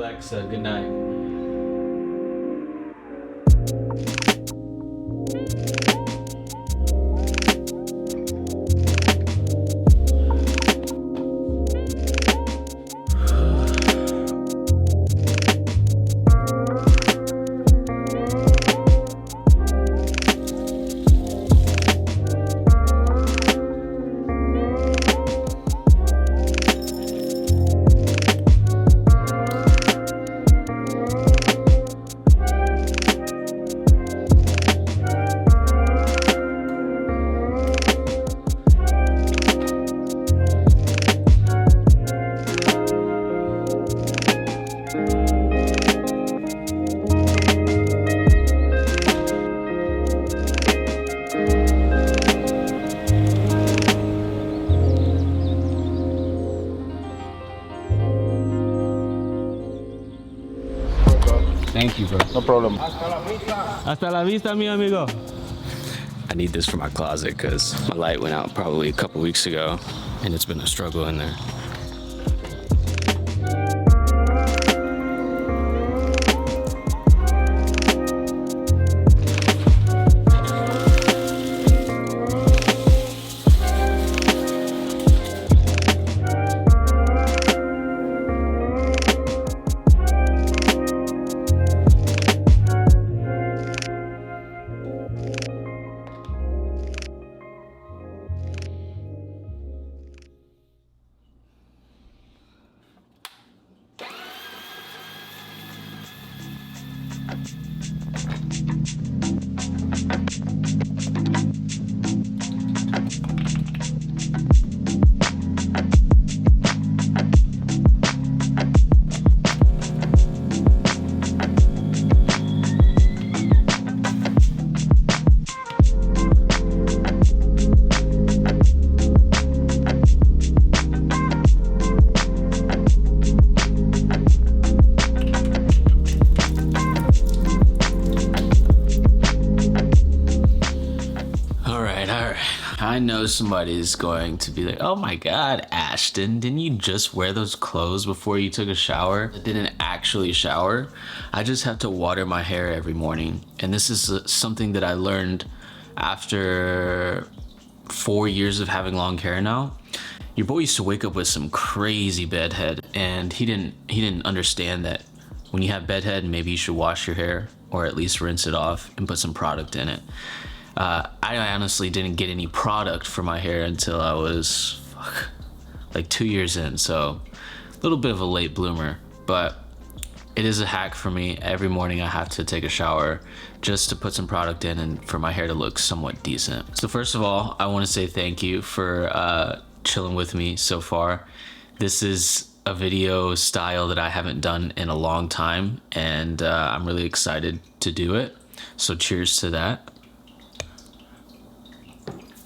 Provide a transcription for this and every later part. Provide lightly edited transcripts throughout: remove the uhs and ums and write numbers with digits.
Alexa, good night. Thank you, bro. No problem. Hasta la vista, mi amigo. I need this for my closet because my light went out probably a couple weeks ago and it's been a struggle in there. I know somebody's going to be like, oh my God, Ashton, didn't you just wear those clothes before you took a shower? I didn't actually shower. I just have to water my hair every morning. And this is something that I learned after 4 years of having long hair now. Your boy used to wake up with some crazy bedhead, and he didn't understand that when you have bedhead, maybe you should wash your hair or at least rinse it off and put some product in it. I honestly didn't get any product for my hair until I was like 2 years in, so a little bit of a late bloomer, but it is a hack for me. Every morning I have to take a shower just to put some product in and for my hair to look somewhat decent. So first of all, I want to say thank you for chilling with me so far. This is a video style that I haven't done in a long time, and I'm really excited to do it. So cheers to that.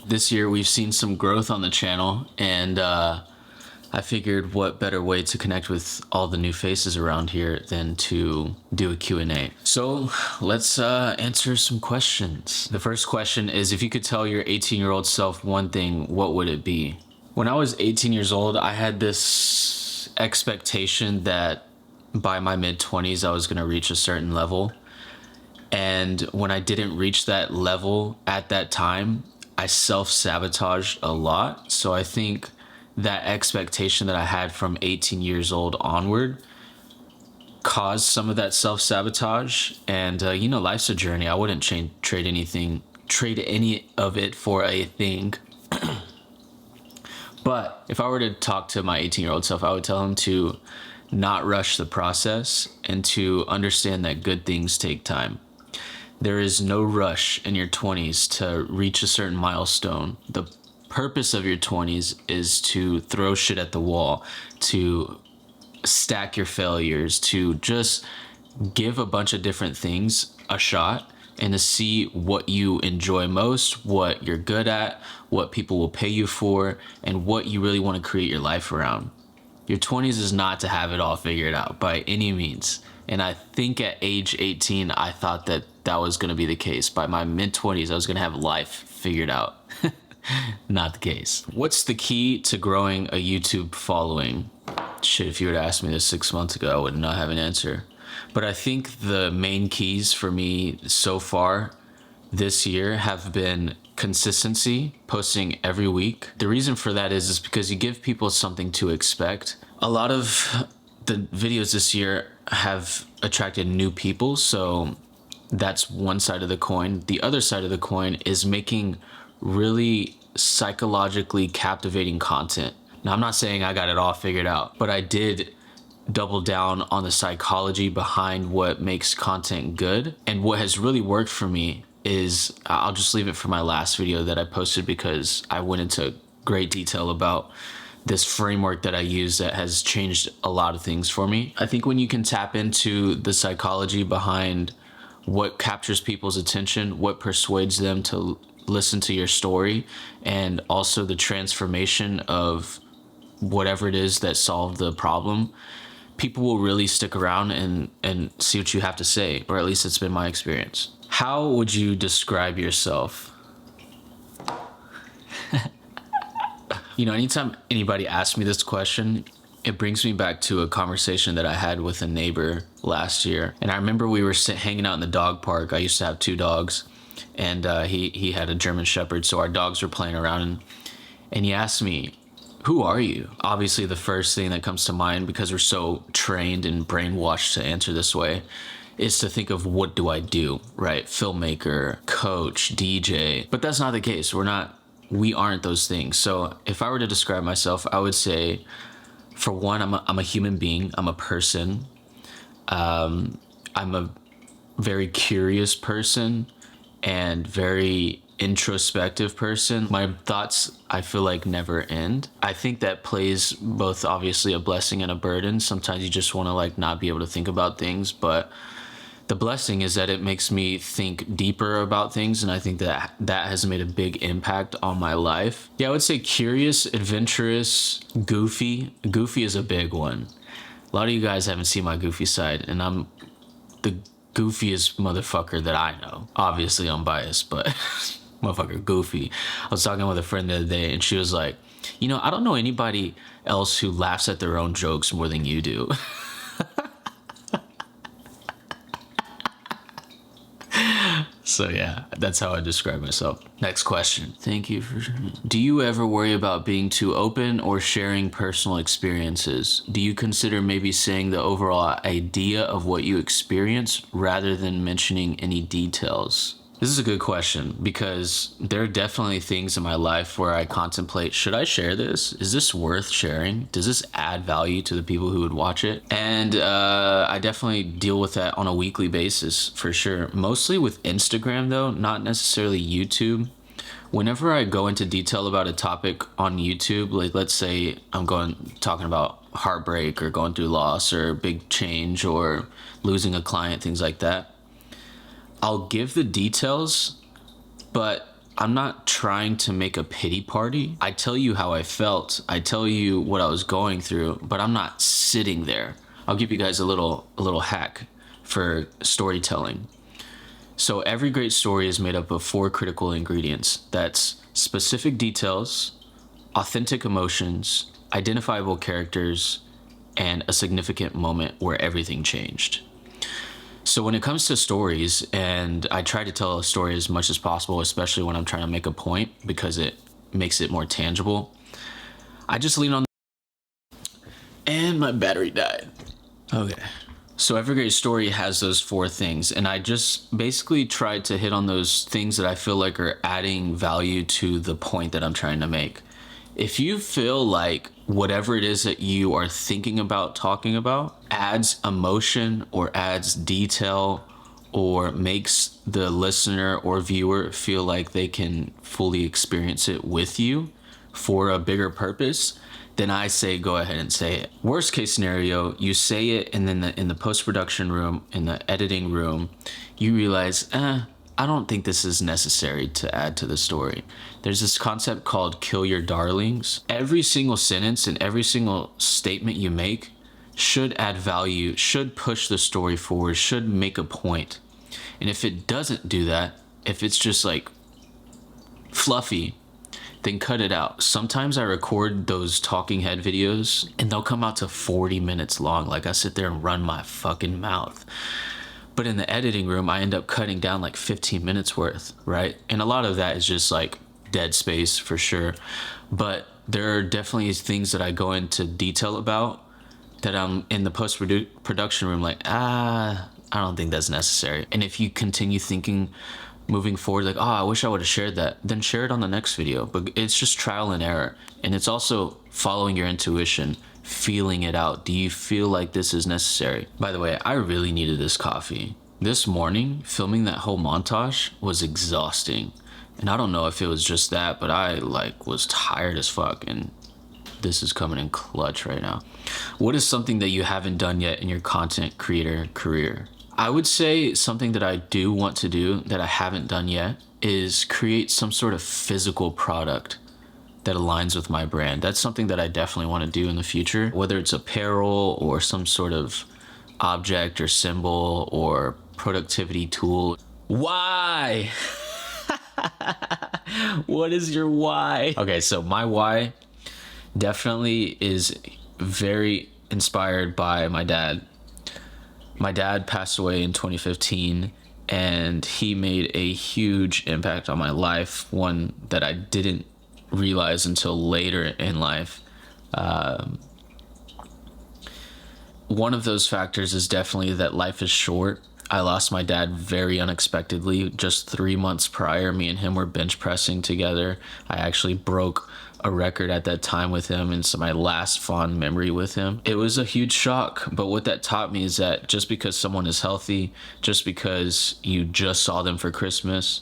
This year we've seen some growth on the channel, and I figured what better way to connect with all the new faces around here than to do a Q&A. So let's answer some questions. The first question is, if you could tell your 18-year-old self one thing, what would it be? When I was 18 years old, I had this expectation that by my mid-20s I was going to reach a certain level. And when I didn't reach that level at that time, I self-sabotaged a lot. So I think that expectation that I had from 18 years old onward caused some of that self-sabotage. And you know, life's a journey. I wouldn't trade any of it for a thing. But if I were to talk to my 18-year-old self, I would tell him to not rush the process and to understand that good things take time. There is no rush in your 20s to reach a certain milestone. The purpose of your 20s is to throw shit at the wall, to stack your failures, to just give a bunch of different things a shot and to see what you enjoy most, what you're good at, what people will pay you for, and what you really want to create your life around. Your 20s is not to have it all figured out by any means. And I think at age 18, I thought that that was going to be the case. By my mid-20s, I was going to have life figured out. Not the case. What's the key to growing a YouTube following? Shit, if you would ask me this 6 months ago, I would not have an answer. But I think the main keys for me so far this year have been consistency, posting every week. The reason for that is because you give people something to expect. A lot of the videos this year have attracted new people, so that's one side of the coin. The other side of the coin is making really psychologically captivating content. Now, I'm not saying I got it all figured out, but I did double down on the psychology behind what makes content good. And what has really worked for me is, I'll just leave it for my last video that I posted because I went into great detail about this framework that I use that has changed a lot of things for me. I think when you can tap into the psychology behind what captures people's attention, what persuades them to listen to your story, and also the transformation of whatever it is that solved the problem, people will really stick around and see what you have to say, or at least it's been my experience. How would you describe yourself? You know, anytime anybody asks me this question, it brings me back to a conversation that I had with a neighbor last year. And I remember we were hanging out in the dog park. I used to have 2 dogs, and he had a German Shepherd, so our dogs were playing around, and he asked me, "Who are you?" Obviously, the first thing that comes to mind, because we're so trained and brainwashed to answer this way, is to think of what do I do, right? Filmmaker, coach, DJ. But that's not the case. We aren't those things. So if I were to describe myself, I would say, for one, I'm a human being. I'm a person. I'm a very curious person and very introspective person. My thoughts, I feel like, never end. I think that plays both obviously a blessing and a burden. Sometimes you just want to like not be able to think about things, but the blessing is that it makes me think deeper about things, and I think that that has made a big impact on my life. Yeah, I would say curious, adventurous, goofy. Goofy is a big one. A lot of you guys haven't seen my goofy side, and I'm the goofiest motherfucker that I know. Obviously, I'm biased, but motherfucker goofy. I was talking with a friend the other day, and she was like, "You know, I don't know anybody else who laughs at their own jokes more than you do." So yeah, that's how I describe myself. Next question. Thank you for sharing. Do you ever worry about being too open or sharing personal experiences? Do you consider maybe saying the overall idea of what you experience rather than mentioning any details? This is a good question, because there are definitely things in my life where I contemplate, should I share this? Is this worth sharing? Does this add value to the people who would watch it? And I definitely deal with that on a weekly basis, for sure. Mostly with Instagram though, not necessarily YouTube. Whenever I go into detail about a topic on YouTube, like let's say I'm talking about heartbreak or going through loss or big change or losing a client, things like that, I'll give the details, but I'm not trying to make a pity party. I tell you how I felt. I tell you what I was going through, but I'm not sitting there. I'll give you guys a little hack for storytelling. So every great story is made up of 4 critical ingredients. That's specific details, authentic emotions, identifiable characters, and a significant moment where everything changed. So when it comes to stories, and I try to tell a story as much as possible, especially when I'm trying to make a point, because it makes it more tangible, I just lean on. And my battery died. Okay. So every great story has those 4 things, and I just basically tried to hit on those things that I feel like are adding value to the point that I'm trying to make. If you feel like whatever it is that you are thinking about talking about adds emotion or adds detail or makes the listener or viewer feel like they can fully experience it with you for a bigger purpose, then I say go ahead and say it. Worst case scenario, you say it, and then in the post-production room, in the editing room, you realize, I don't think this is necessary to add to the story. There's this concept called kill your darlings. Every single sentence and every single statement you make should add value, should push the story forward, should make a point. And if it doesn't do that, if it's just like fluffy, then cut it out. Sometimes I record those talking head videos and they'll come out to 40 minutes long. Like I sit there and run my fucking mouth. But in the editing room, I end up cutting down like 15 minutes worth, right? And a lot of that is just like dead space for sure. But there are definitely things that I go into detail about that I'm in the post-production room like, I don't think that's necessary. And if you continue thinking moving forward like, oh, I wish I would have shared that, then share it on the next video. But it's just trial and error. And it's also following your intuition, feeling it out. Do you feel like this is necessary? By the way, I really needed this coffee. This morning, filming that whole montage was exhausting. And I don't know if it was just that, but I like was tired as fuck, and this is coming in clutch right now. What is something that you haven't done yet in your content creator career? I would say something that I do want to do that I haven't done yet is create some sort of physical product that aligns with my brand. That's something that I definitely want to do in the future, whether it's apparel or some sort of object or symbol or productivity tool. Why? What is your why? Okay, so my why definitely is very inspired by my dad. My dad passed away in 2015, and he made a huge impact on my life, one that I didn't realize until later in life. One of those factors is definitely that life is short. I lost my dad very unexpectedly. Just 3 months prior, me and him were bench pressing together. I actually broke a record at that time with him, and it's my last fond memory with him. It was a huge shock, but what that taught me is that just because someone is healthy, just because you just saw them for Christmas,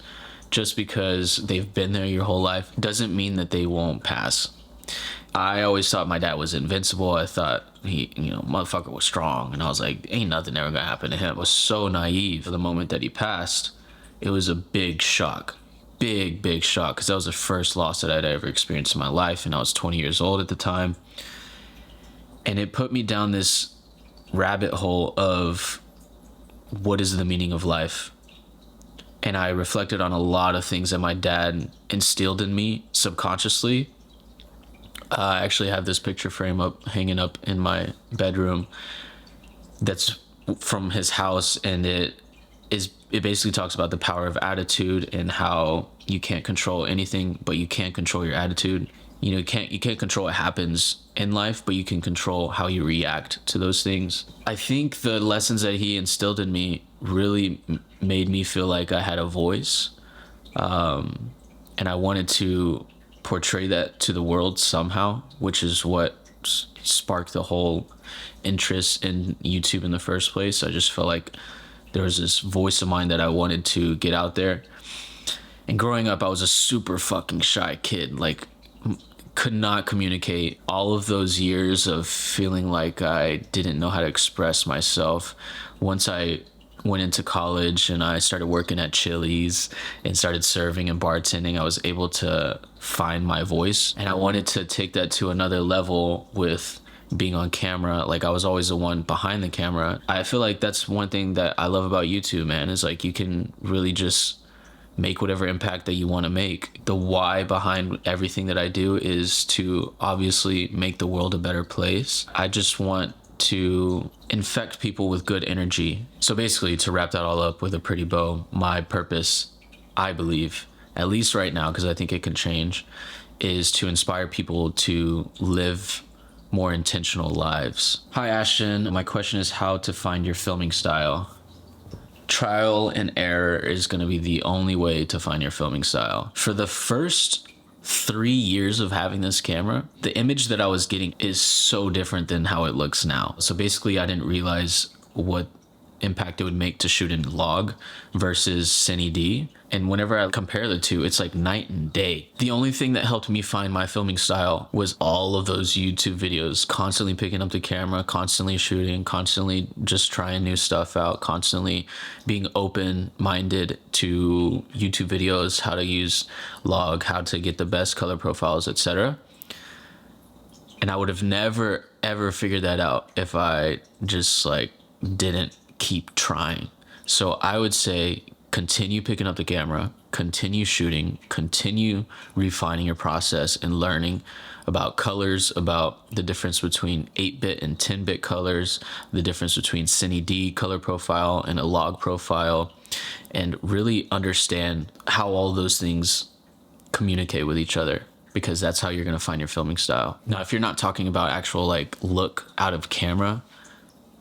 just because they've been there your whole life, doesn't mean that they won't pass. I always thought my dad was invincible. I thought he, motherfucker was strong. And I was like, ain't nothing ever gonna happen to him. I was so naive. The moment that he passed, it was a big shock. Big shock. Because that was the first loss that I'd ever experienced in my life. And I was 20 years old at the time. And it put me down this rabbit hole of what is the meaning of life? And I reflected on a lot of things that my dad instilled in me subconsciously. I actually have this picture frame hanging up in my bedroom that's from his house, and it basically talks about the power of attitude and how you can't control anything, but you can control your attitude. You can't control what happens in life, but you can control how you react to those things. I think the lessons that he instilled in me really made me feel like I had a voice, and I wanted to portray that to the world somehow, which is what sparked the whole interest in YouTube in the first place. I just felt like there was this voice of mine that I wanted to get out there. And growing up, I was a super fucking shy kid, like could not communicate. All of those years of feeling like I didn't know how to express myself. Once I went into college and I started working at Chili's and started serving and bartending, I was able to find my voice, and I wanted to take that to another level with being on camera. Like I was always the one behind the camera. I feel like that's one thing that I love about YouTube, man, is like you can really just make whatever impact that you want to make. The why behind everything that I do is to obviously make the world a better place. I just want to infect people with good energy. So basically, to wrap that all up with a pretty bow, my purpose, I believe, at least right now, because I think it can change, is to inspire people to live more intentional lives. Hi Ashton, my question is how to find your filming style. Trial and error is going to be the only way to find your filming style. For the first 3 years of having this camera, the image that I was getting is so different than how it looks now. So basically I didn't realize what impact it would make to shoot in log versus Cine D. And whenever I compare the two, it's like night and day. The only thing that helped me find my filming style was all of those YouTube videos, constantly picking up the camera, constantly shooting, constantly just trying new stuff out, constantly being open-minded to YouTube videos, how to use log, how to get the best color profiles, etc. And I would have never, ever figured that out if I just like didn't keep trying. So I would say continue picking up the camera, continue shooting, continue refining your process and learning about colors, about the difference between 8-bit and 10-bit colors, the difference between Cine D color profile and a log profile, and really understand how all those things communicate with each other, because that's how you're going to find your filming style. Now, if you're not talking about actual like look out of camera,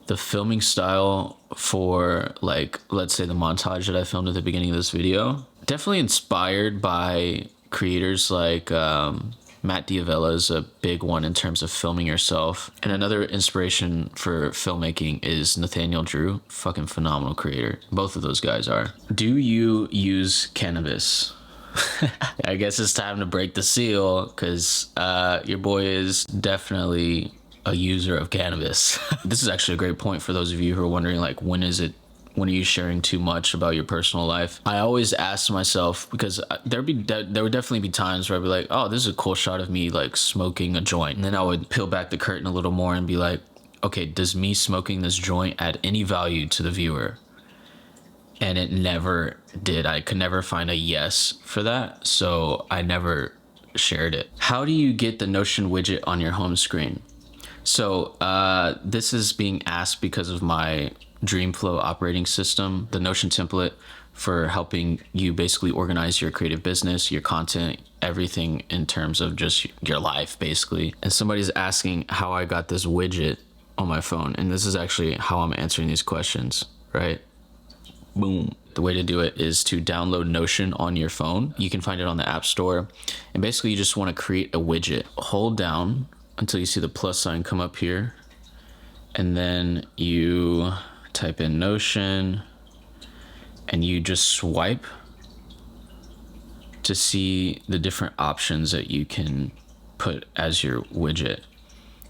the filming style for like, let's say the montage that I filmed at the beginning of this video, definitely inspired by creators like Matt Diavella is a big one in terms of filming yourself. And another inspiration for filmmaking is Nathaniel Drew, fucking phenomenal creator. Both of those guys are. Do you use cannabis? I guess it's time to break the seal, because your boy is definitely a user of cannabis. This is actually a great point for those of you who are wondering, like, when are you sharing too much about your personal life? I always ask myself, because there would definitely be times where I'd be like, oh, this is a cool shot of me like smoking a joint. And then I would peel back the curtain a little more and be like, okay, does me smoking this joint add any value to the viewer? And it never did. I could never find a yes for that, so I never shared it. How do you get the Notion widget on your home screen? So this is being asked because of my Dreamflow operating system, the Notion template for helping you basically organize your creative business, your content, everything in terms of just your life, basically. And somebody's asking how I got this widget on my phone, and this is actually how I'm answering these questions, right? Boom. The way to do it is to download Notion on your phone. You can find it on the App Store, and basically you just want to create a widget. Hold down until you see the plus sign come up here, and then you type in Notion and you just swipe to see the different options that you can put as your widget.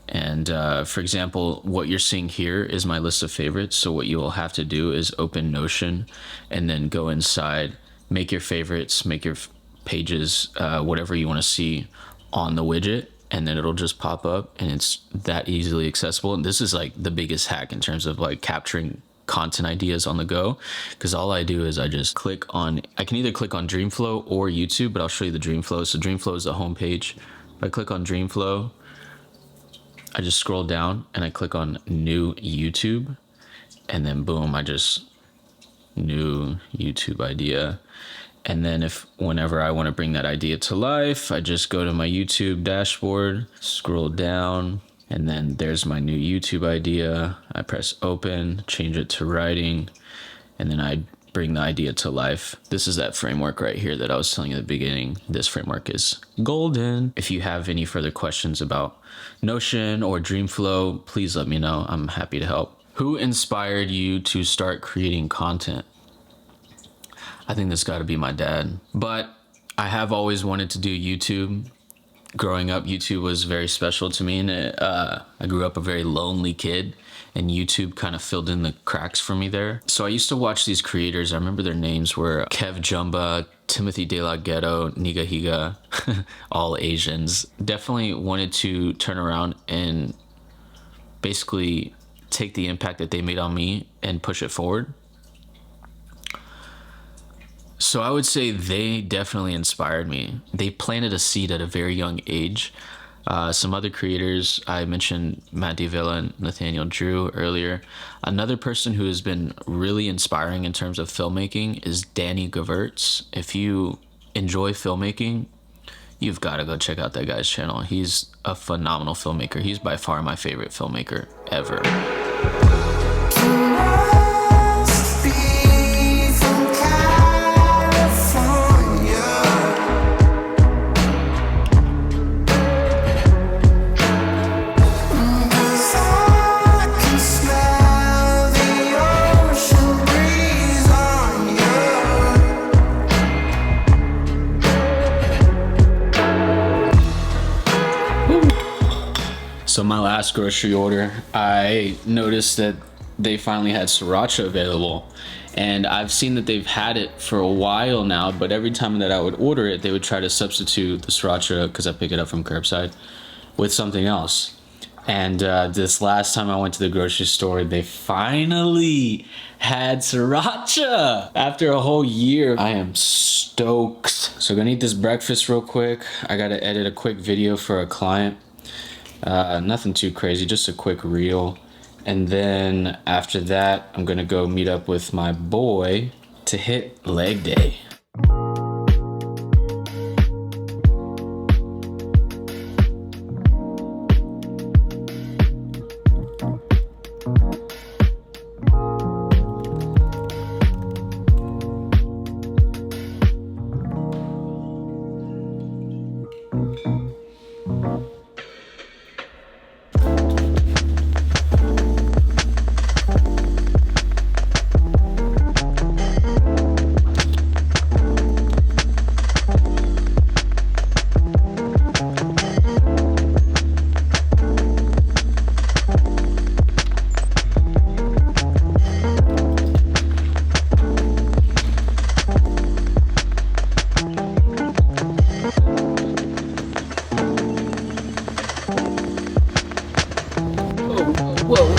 And for example, what you're seeing here is my list of favorites. So what you will have to do is open Notion and then go inside, make your favorites, make your pages, whatever you want to see on the widget, and then it'll just pop up, and it's that easily accessible. And this is like the biggest hack in terms of like capturing content ideas on the go, because all I do is I just click on, I can either click on Dreamflow or YouTube, but I'll show you the Dreamflow. So Dreamflow is the home page. If I click on Dreamflow, I just scroll down and I click on new YouTube, and then boom, I just new YouTube idea. And then whenever I want to bring that idea to life, I just go to my YouTube dashboard, scroll down, and then there's my new YouTube idea. I press open, change it to writing, and then I bring the idea to life. This is that framework right here that I was telling you at the beginning. This framework is golden. If you have any further questions about Notion or Dreamflow, please let me know. I'm happy to help. Who inspired you to start creating content? I think this got to be my dad. But I have always wanted to do YouTube. Growing up, YouTube was very special to me, and I grew up a very lonely kid, and YouTube kind of filled in the cracks for me there. So I used to watch these creators. I remember their names were Kev Jumba, Timothy De La Ghetto, Niga Higa, all Asians. Definitely wanted to turn around and basically take the impact that they made on me and push it forward. So I would say they definitely inspired me. They planted a seed at a very young age. Some other creators, I mentioned Matt Diavella and Nathaniel Drew earlier. Another person who has been really inspiring in terms of filmmaking is Danny Gavertz. If you enjoy filmmaking, you've got to go check out that guy's channel. He's a phenomenal filmmaker. He's by far my favorite filmmaker ever. So my last grocery order, I noticed that they finally had sriracha available, and I've seen that they've had it for a while now, but every time that I would order it, they would try to substitute the sriracha, because I pick it up from curbside, with something else. And this last time I went to the grocery store, they finally had sriracha after a whole year. I am stoked. So gonna eat this breakfast real quick. I gotta edit a quick video for a client. Nothing too crazy, just a quick reel. And then after that, I'm gonna go meet up with my boy to hit leg day.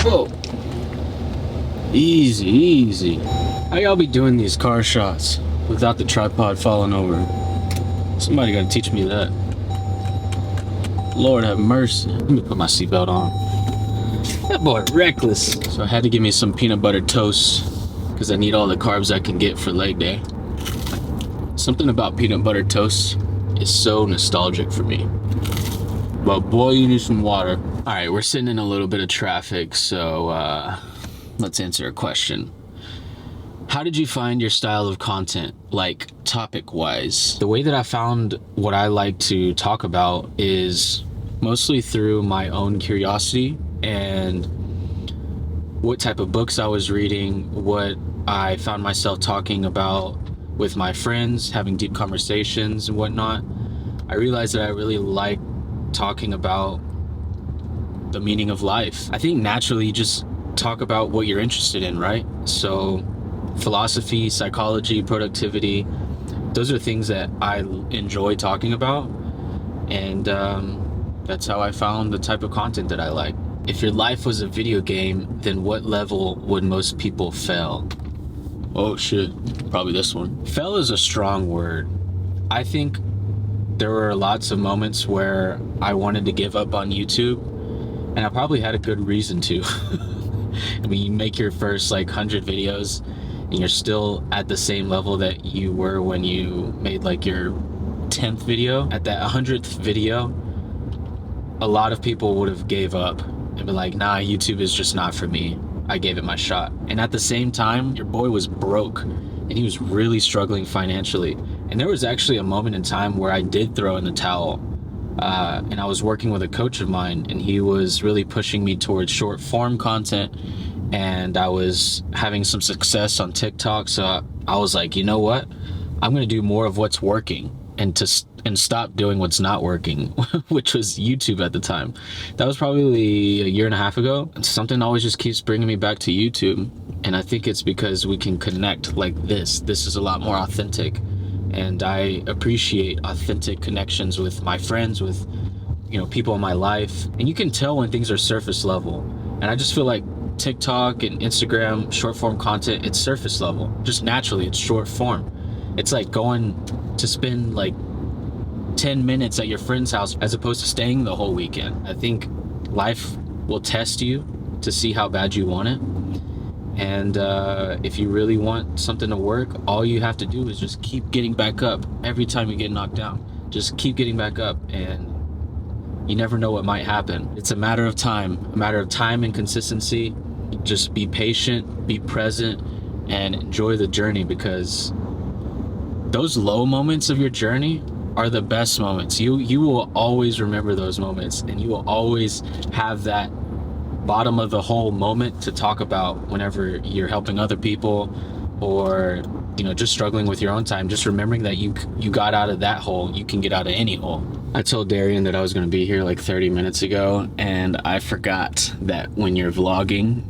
Whoa. Easy, easy. How y'all be doing these car shots without the tripod falling over? Somebody gotta teach me that. Lord have mercy. Let me put my seatbelt on. That boy reckless. So I had to give me some peanut butter toast because I need all the carbs I can get for leg day. Something about peanut butter toast is so nostalgic for me. But boy, you need some water. All right, we're sitting in a little bit of traffic, so let's answer a question. How did you find your style of content, like topic-wise? The way that I found what I like to talk about is mostly through my own curiosity and what type of books I was reading, what I found myself talking about with my friends, having deep conversations and whatnot. I realized that I really like talking about the meaning of life. I think naturally you just talk about what you're interested in, right? So philosophy, psychology, productivity, those are things that I enjoy talking about, and that's how I found the type of content that I like. If your life was a video game, then what level would most people fail? Oh shit, probably this one. Fail is a strong word. I think there were lots of moments where I wanted to give up on YouTube, and I probably had a good reason to. I mean, you make your first like 100 videos and you're still at the same level that you were when you made like your 10th video. At that 100th video, a lot of people would have gave up and be like, nah, YouTube is just not for me. I gave it my shot. And at the same time, your boy was broke and he was really struggling financially. And there was actually a moment in time where I did throw in the towel. And I was working with a coach of mine, and he was really pushing me towards short form content, and I was having some success on TikTok. So I was like, you know what? I'm going to do more of what's working and stop doing what's not working, which was YouTube at the time. That was probably a year and a half ago. And something always just keeps bringing me back to YouTube. And I think it's because we can connect like this. This is a lot more authentic. And I appreciate authentic connections with my friends, with, you know, people in my life. And you can tell when things are surface level. And I just feel like TikTok and Instagram, short form content, it's surface level. Just naturally, it's short form. It's like going to spend like 10 minutes at your friend's house as opposed to staying the whole weekend. I think life will test you to see how bad you want it. And if you really want something to work, all you have to do is just keep getting back up every time you get knocked down. Just keep getting back up, and you never know what might happen. It's a matter of time and consistency. Just be patient, be present, and enjoy the journey, because those low moments of your journey are the best moments. You will always remember those moments, and you will always have that bottom of the hole moment to talk about whenever you're helping other people, or, you know, just struggling with your own time. Just remembering that you got out of that hole, you can get out of any hole. I told Darian that I was going to be here like 30 minutes ago, and I forgot that when you're vlogging,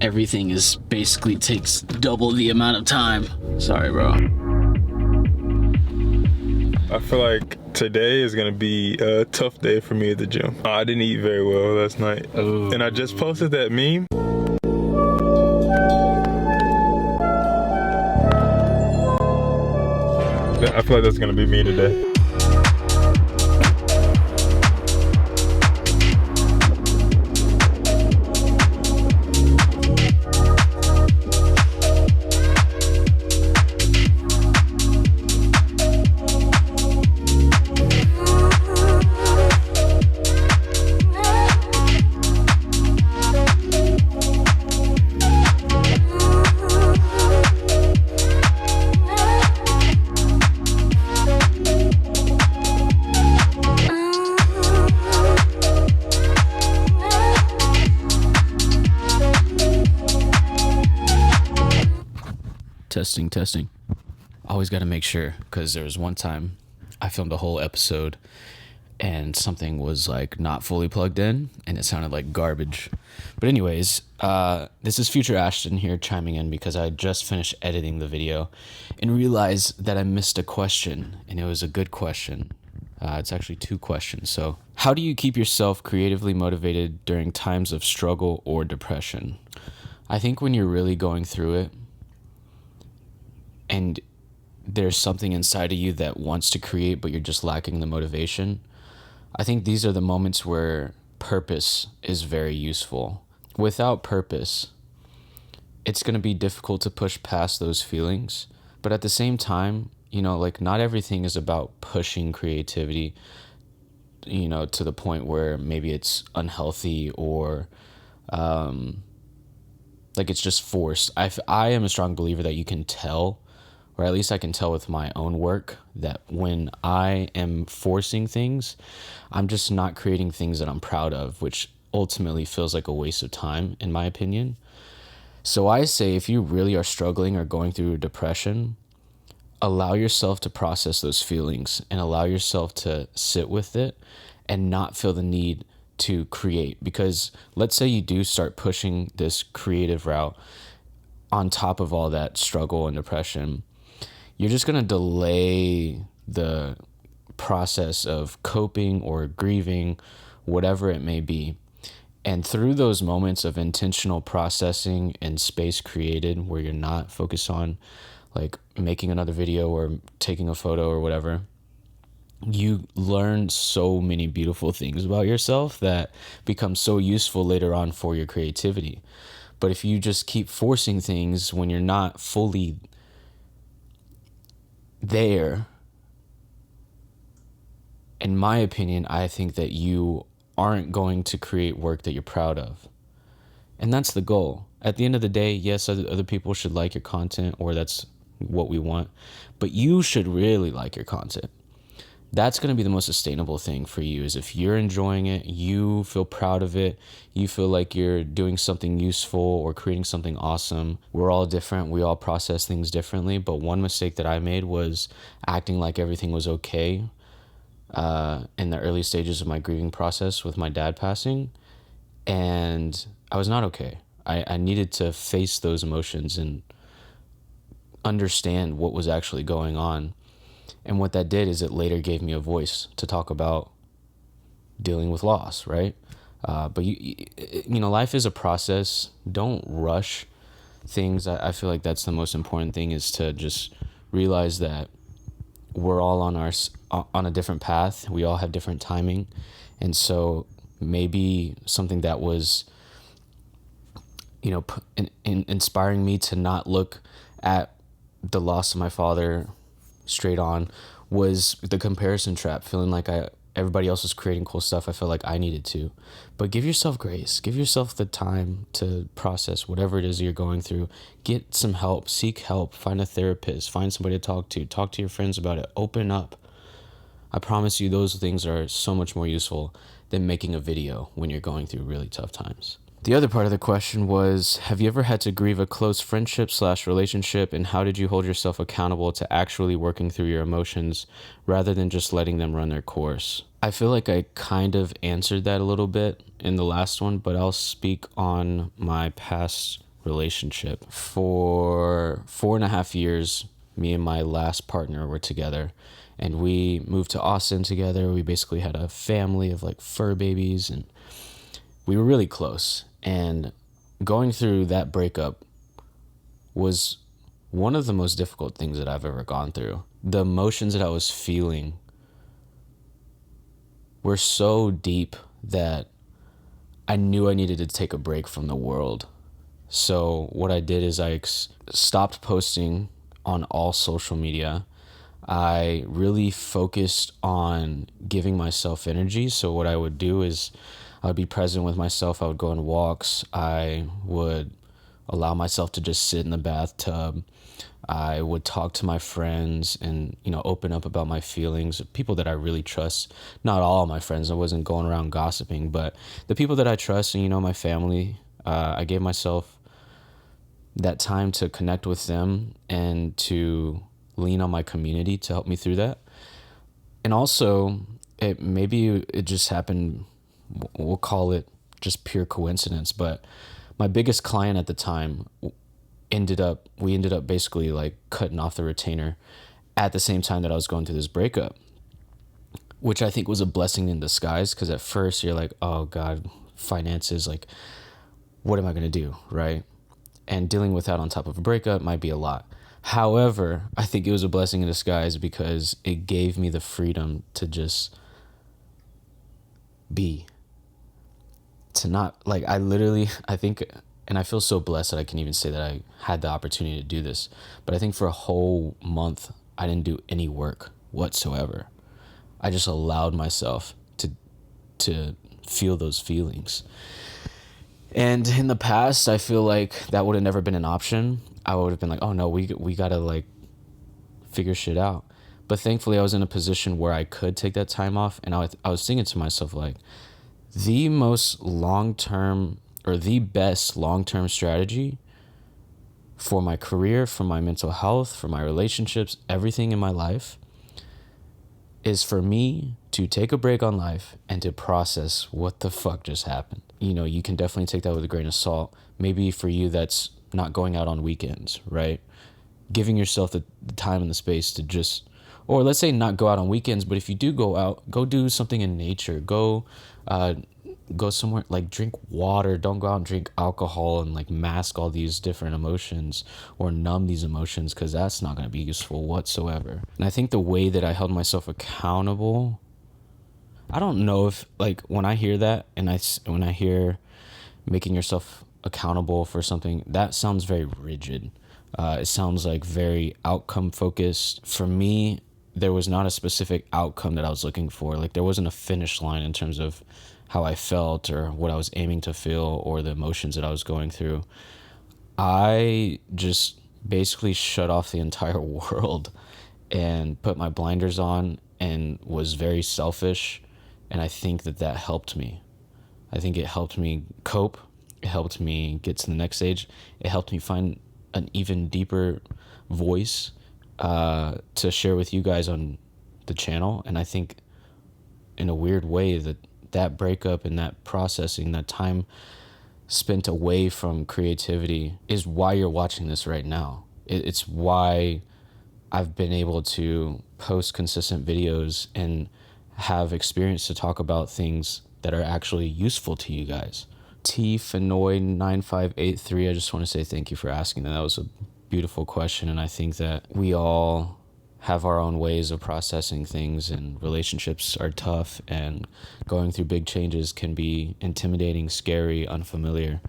everything is basically takes double the amount of time. Sorry, bro. I feel like today is gonna be a tough day for me at the gym. I didn't eat very well last night. Ooh. And I just posted that meme. I feel like that's gonna be me today. Testing. Always got to make sure, because there was one time I filmed a whole episode and something was like not fully plugged in and it sounded like garbage. But anyways, this is future Ashton here chiming in because I just finished editing the video and realized that I missed a question, and it was a good question. It's actually 2 questions. So, how do you keep yourself creatively motivated during times of struggle or depression? I think when you're really going through it, and there's something inside of you that wants to create, but you're just lacking the motivation, I think these are the moments where purpose is very useful. Without purpose, it's going to be difficult to push past those feelings. But at the same time, like, not everything is about pushing creativity, to the point where maybe it's unhealthy or like it's just forced. I am a strong believer that you can tell, or at least I can tell with my own work, that when I am forcing things, I'm just not creating things that I'm proud of, which ultimately feels like a waste of time, in my opinion. So I say, if you really are struggling or going through depression, allow yourself to process those feelings and allow yourself to sit with it and not feel the need to create. Because let's say you do start pushing this creative route on top of all that struggle and depression, you're just going to delay the process of coping or grieving, whatever it may be. And through those moments of intentional processing and space created, where you're not focused on like making another video or taking a photo or whatever, you learn so many beautiful things about yourself that become so useful later on for your creativity. But if you just keep forcing things when you're not fully there, in my opinion, I think that you aren't going to create work that you're proud of. And that's the goal. At the end of the day, yes, other people should like your content, or that's what we want, but you should really like your content. That's going to be the most sustainable thing for you, is if you're enjoying it, you feel proud of it, you feel like you're doing something useful or creating something awesome. We're all different. We all process things differently. But one mistake that I made was acting like everything was okay in the early stages of my grieving process with my dad passing. And I was not okay. I needed to face those emotions and understand what was actually going on. And what that did is it later gave me a voice to talk about dealing with loss, right? But you know, life is a process. Don't rush things. I feel like that's the most important thing, is to just realize that we're all on a different path. We all have different timing. And so maybe something that was, inspiring me to not look at the loss of my father straight on was the comparison trap, feeling like everybody else was creating cool stuff. I felt like I needed to. But give yourself grace. Give yourself the time to process whatever it is you're going through. Get some help. Seek help. Find a therapist. Find somebody to talk to. Talk to your friends about it. Open up. I promise you those things are so much more useful than making a video when you're going through really tough times. The other part of the question was, have you ever had to grieve a close friendship/relationship, and how did you hold yourself accountable to actually working through your emotions rather than just letting them run their course? I feel like I kind of answered that a little bit in the last one, but I'll speak on my past relationship. For 4.5 years, me and my last partner were together, and we moved to Austin together. We basically had a family of like fur babies, and we were really close. And going through that breakup was one of the most difficult things that I've ever gone through. The emotions that I was feeling were so deep that I knew I needed to take a break from the world. So what I did is I stopped posting on all social media. I really focused on giving myself energy. So what I would do is I would be present with myself. I would go on walks. I would allow myself to just sit in the bathtub. I would talk to my friends and, open up about my feelings, people that I really trust. Not all my friends. I wasn't going around gossiping, but the people that I trust and, my family, I gave myself that time to connect with them and to lean on my community to help me through that. And also, maybe it just happened, we'll call it just pure coincidence, but my biggest client at the time ended up basically like cutting off the retainer at the same time that I was going through this breakup, which I think was a blessing in disguise, because at first you're like, oh God, finances, like, what am I going to do, right? And dealing with that on top of a breakup might be a lot. However, I think it was a blessing in disguise because it gave me the freedom to just be. To not, like, I think, and I feel so blessed that I can even say that I had the opportunity to do this, but I think for a whole month, I didn't do any work whatsoever. I just allowed myself to feel those feelings. And in the past, I feel like that would have never been an option. I would have been like, oh no, we gotta like figure shit out. But thankfully I was in a position where I could take that time off. And I was thinking to myself, like, the best long-term strategy for my career, for my mental health, for my relationships, everything in my life, is for me to take a break on life and to process what the fuck just happened. You can definitely take that with a grain of salt. Maybe for you, that's not going out on weekends, right? Giving yourself the time and the space to just, or let's say not go out on weekends, but if you do go out, go do something in nature. Go somewhere, like drink water. Don't go out and drink alcohol and like mask all these different emotions or numb these emotions, because that's not going to be useful whatsoever. And I think the way that I held myself accountable, I don't know if, like, when I hear that and when I hear making yourself accountable for something, that sounds very rigid. It sounds like very outcome focused. For me, there was not a specific outcome that I was looking for. Like, there wasn't a finish line in terms of how I felt or what I was aiming to feel or the emotions that I was going through. I just basically shut off the entire world and put my blinders on and was very selfish. And I think that helped me. I think it helped me cope. It helped me get to the next stage. It helped me find an even deeper voice to share with you guys on the channel. And I think in a weird way that breakup and that processing, that time spent away from creativity is why you're watching this right now. It's why I've been able to post consistent videos and have experience to talk about things that are actually useful to you guys. T Fenoy 9583, I just want to say thank you for asking that. That was a beautiful question, and I think that we all have our own ways of processing things, and relationships are tough, and going through big changes can be intimidating, scary, unfamiliar.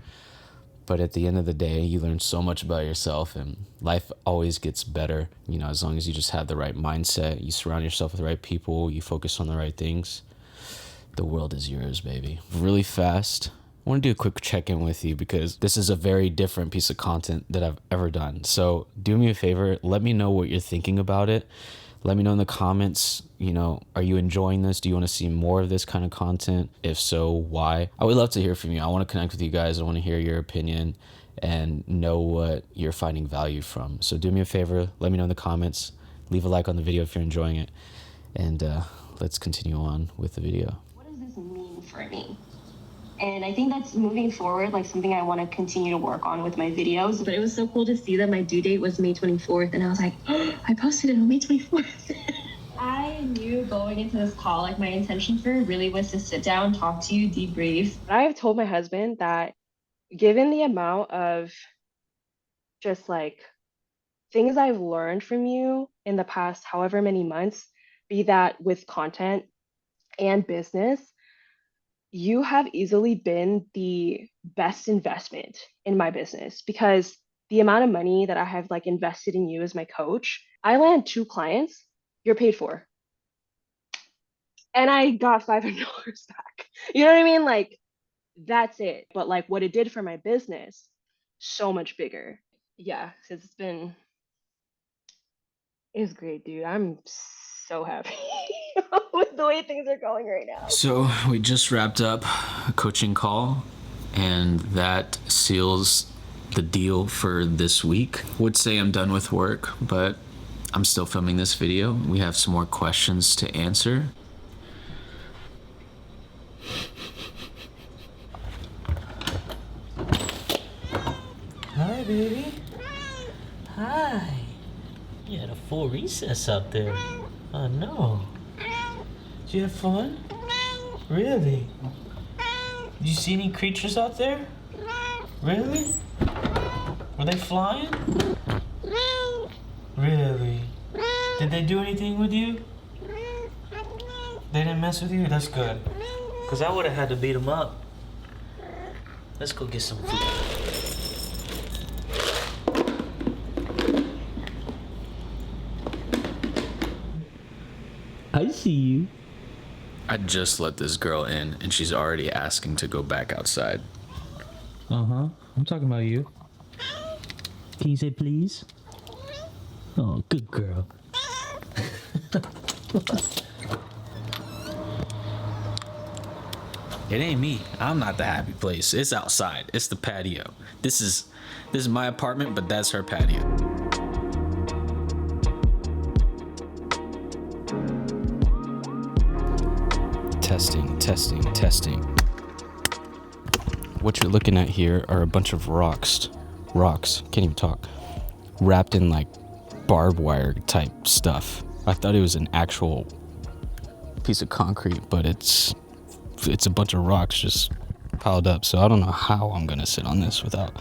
But at the end of the day, you learn so much about yourself, and life always gets better, as long as you just have the right mindset, you surround yourself with the right people, you focus on the right things. The world is yours, baby. Really fast, I want to do a quick check-in with you because this is a very different piece of content that I've ever done. So do me a favor, let me know what you're thinking about it. Let me know in the comments, are you enjoying this? Do you want to see more of this kind of content? If so, why? I would love to hear from you. I want to connect with you guys. I want to hear your opinion and know what you're finding value from. So do me a favor, let me know in the comments. Leave a like on the video if you're enjoying it. And let's continue on with the video. What does this mean for me? And I think that's moving forward, like something I want to continue to work on with my videos. But it was so cool to see that my due date was May 24th. And I was like, oh, I posted it on May 24th. I knew going into this call, like my intention for it really was to sit down, talk to you, debrief. I've told my husband that given the amount of just like things I've learned from you in the past however many months, be that with content and business, you have easily been the best investment in my business because the amount of money that I have like invested in you as my coach, I land 2 clients, you're paid for. And I got $500 back. You know what I mean? Like that's it. But like what it did for my business, so much bigger. Yeah, because it's great, dude. I'm so happy with the way things are going right now. So we just wrapped up a coaching call, and that seals the deal for this week. Would say I'm done with work, but I'm still filming this video. We have some more questions to answer. Hi, baby. Hi. You had a full recess out there. Oh, no. Did you have fun? Really? Did you see any creatures out there? Really? Were they flying? Really? Did they do anything with you? They didn't mess with you? That's good. Because I would have had to beat them up. Let's go get some food. I see you. I just let this girl in, and she's already asking to go back outside. Uh-huh. I'm talking about you. Can you say please? Oh, good girl. It ain't me. I'm not the happy place. It's outside. It's the patio. This is my apartment, but that's her patio. Testing. What you're looking at here are a bunch of rocks, can't even talk, wrapped in like barbed wire type stuff. I thought it was an actual piece of concrete, but it's a bunch of rocks just piled up. So I don't know how I'm gonna sit on this without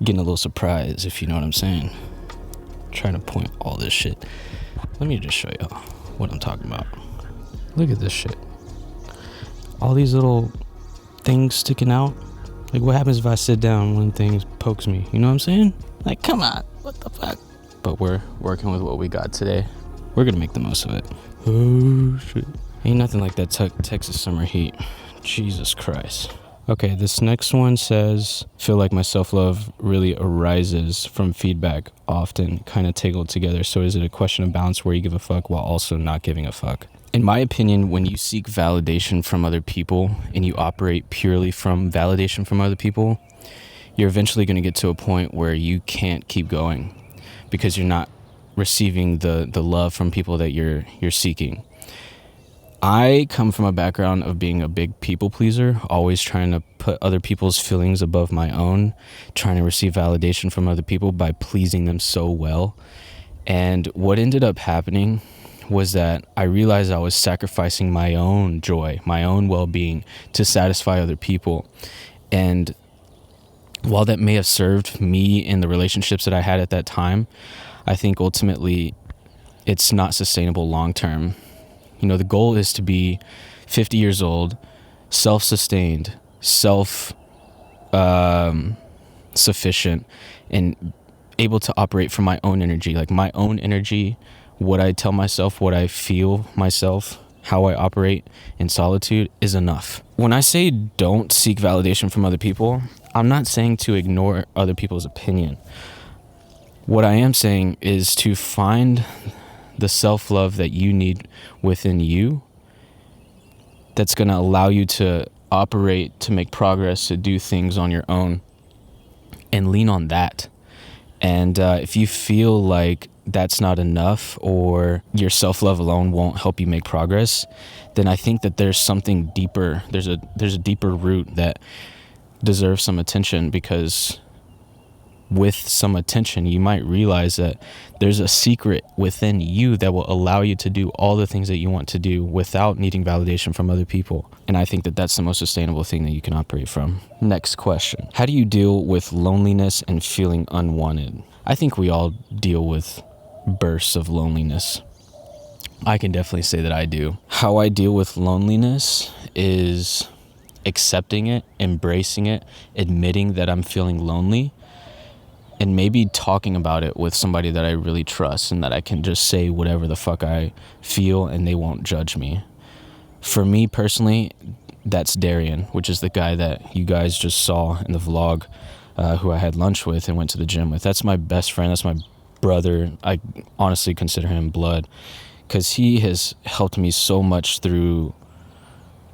getting a little surprise, if you know what I'm saying. Trying to point all this shit. Let me just show y'all what I'm talking about. Look at this shit. All these little things sticking out. Like, what happens if I sit down when things pokes me? You know what I'm saying? Like, come on, what the fuck? But we're working with what we got today. We're gonna make the most of it. Oh shit. Ain't nothing like that Texas summer heat. Jesus Christ. Okay, this next one says, feel like my self-love really arises from feedback, often kind of tangled together. So is it a question of balance where you give a fuck while also not giving a fuck? In my opinion, when you seek validation from other people and you operate purely from validation from other people, you're eventually going to get to a point where you can't keep going because you're not receiving the love from people that you're seeking. I come from a background of being a big people pleaser, always trying to put other people's feelings above my own, trying to receive validation from other people by pleasing them so well. And what ended up happening was that I realized I was sacrificing my own joy, my own well-being to satisfy other people. And while that may have served me in the relationships that I had at that time, I think ultimately it's not sustainable long-term. You know, the goal is to be 50 years old, self-sustained, self-sufficient, and able to operate from my own energy, like my own energy, what I tell myself, what I feel myself, how I operate in solitude is enough. When I say don't seek validation from other people, I'm not saying to ignore other people's opinion. What I am saying is to find the self-love that you need within you that's going to allow you to operate, to make progress, to do things on your own, and lean on that. And if you feel like that's not enough or your self-love alone won't help you make progress, then I think that there's something deeper. There's a deeper root that deserves some attention, because with some attention, you might realize that there's a secret within you that will allow you to do all the things that you want to do without needing validation from other people. And I think that that's the most sustainable thing that you can operate from. Next question. How do you deal with loneliness and feeling unwanted? I think we all deal with bursts of loneliness. I can definitely say that I do. How I deal with loneliness is accepting it, embracing it, admitting that I'm feeling lonely, and maybe talking about it with somebody that I really trust and that I can just say whatever the fuck I feel and they won't judge me. For me personally, that's Darian, which is the guy that you guys just saw in the vlog, who I had lunch with and went to the gym with. That's my best friend. That's my brother. I honestly consider him blood because he has helped me so much through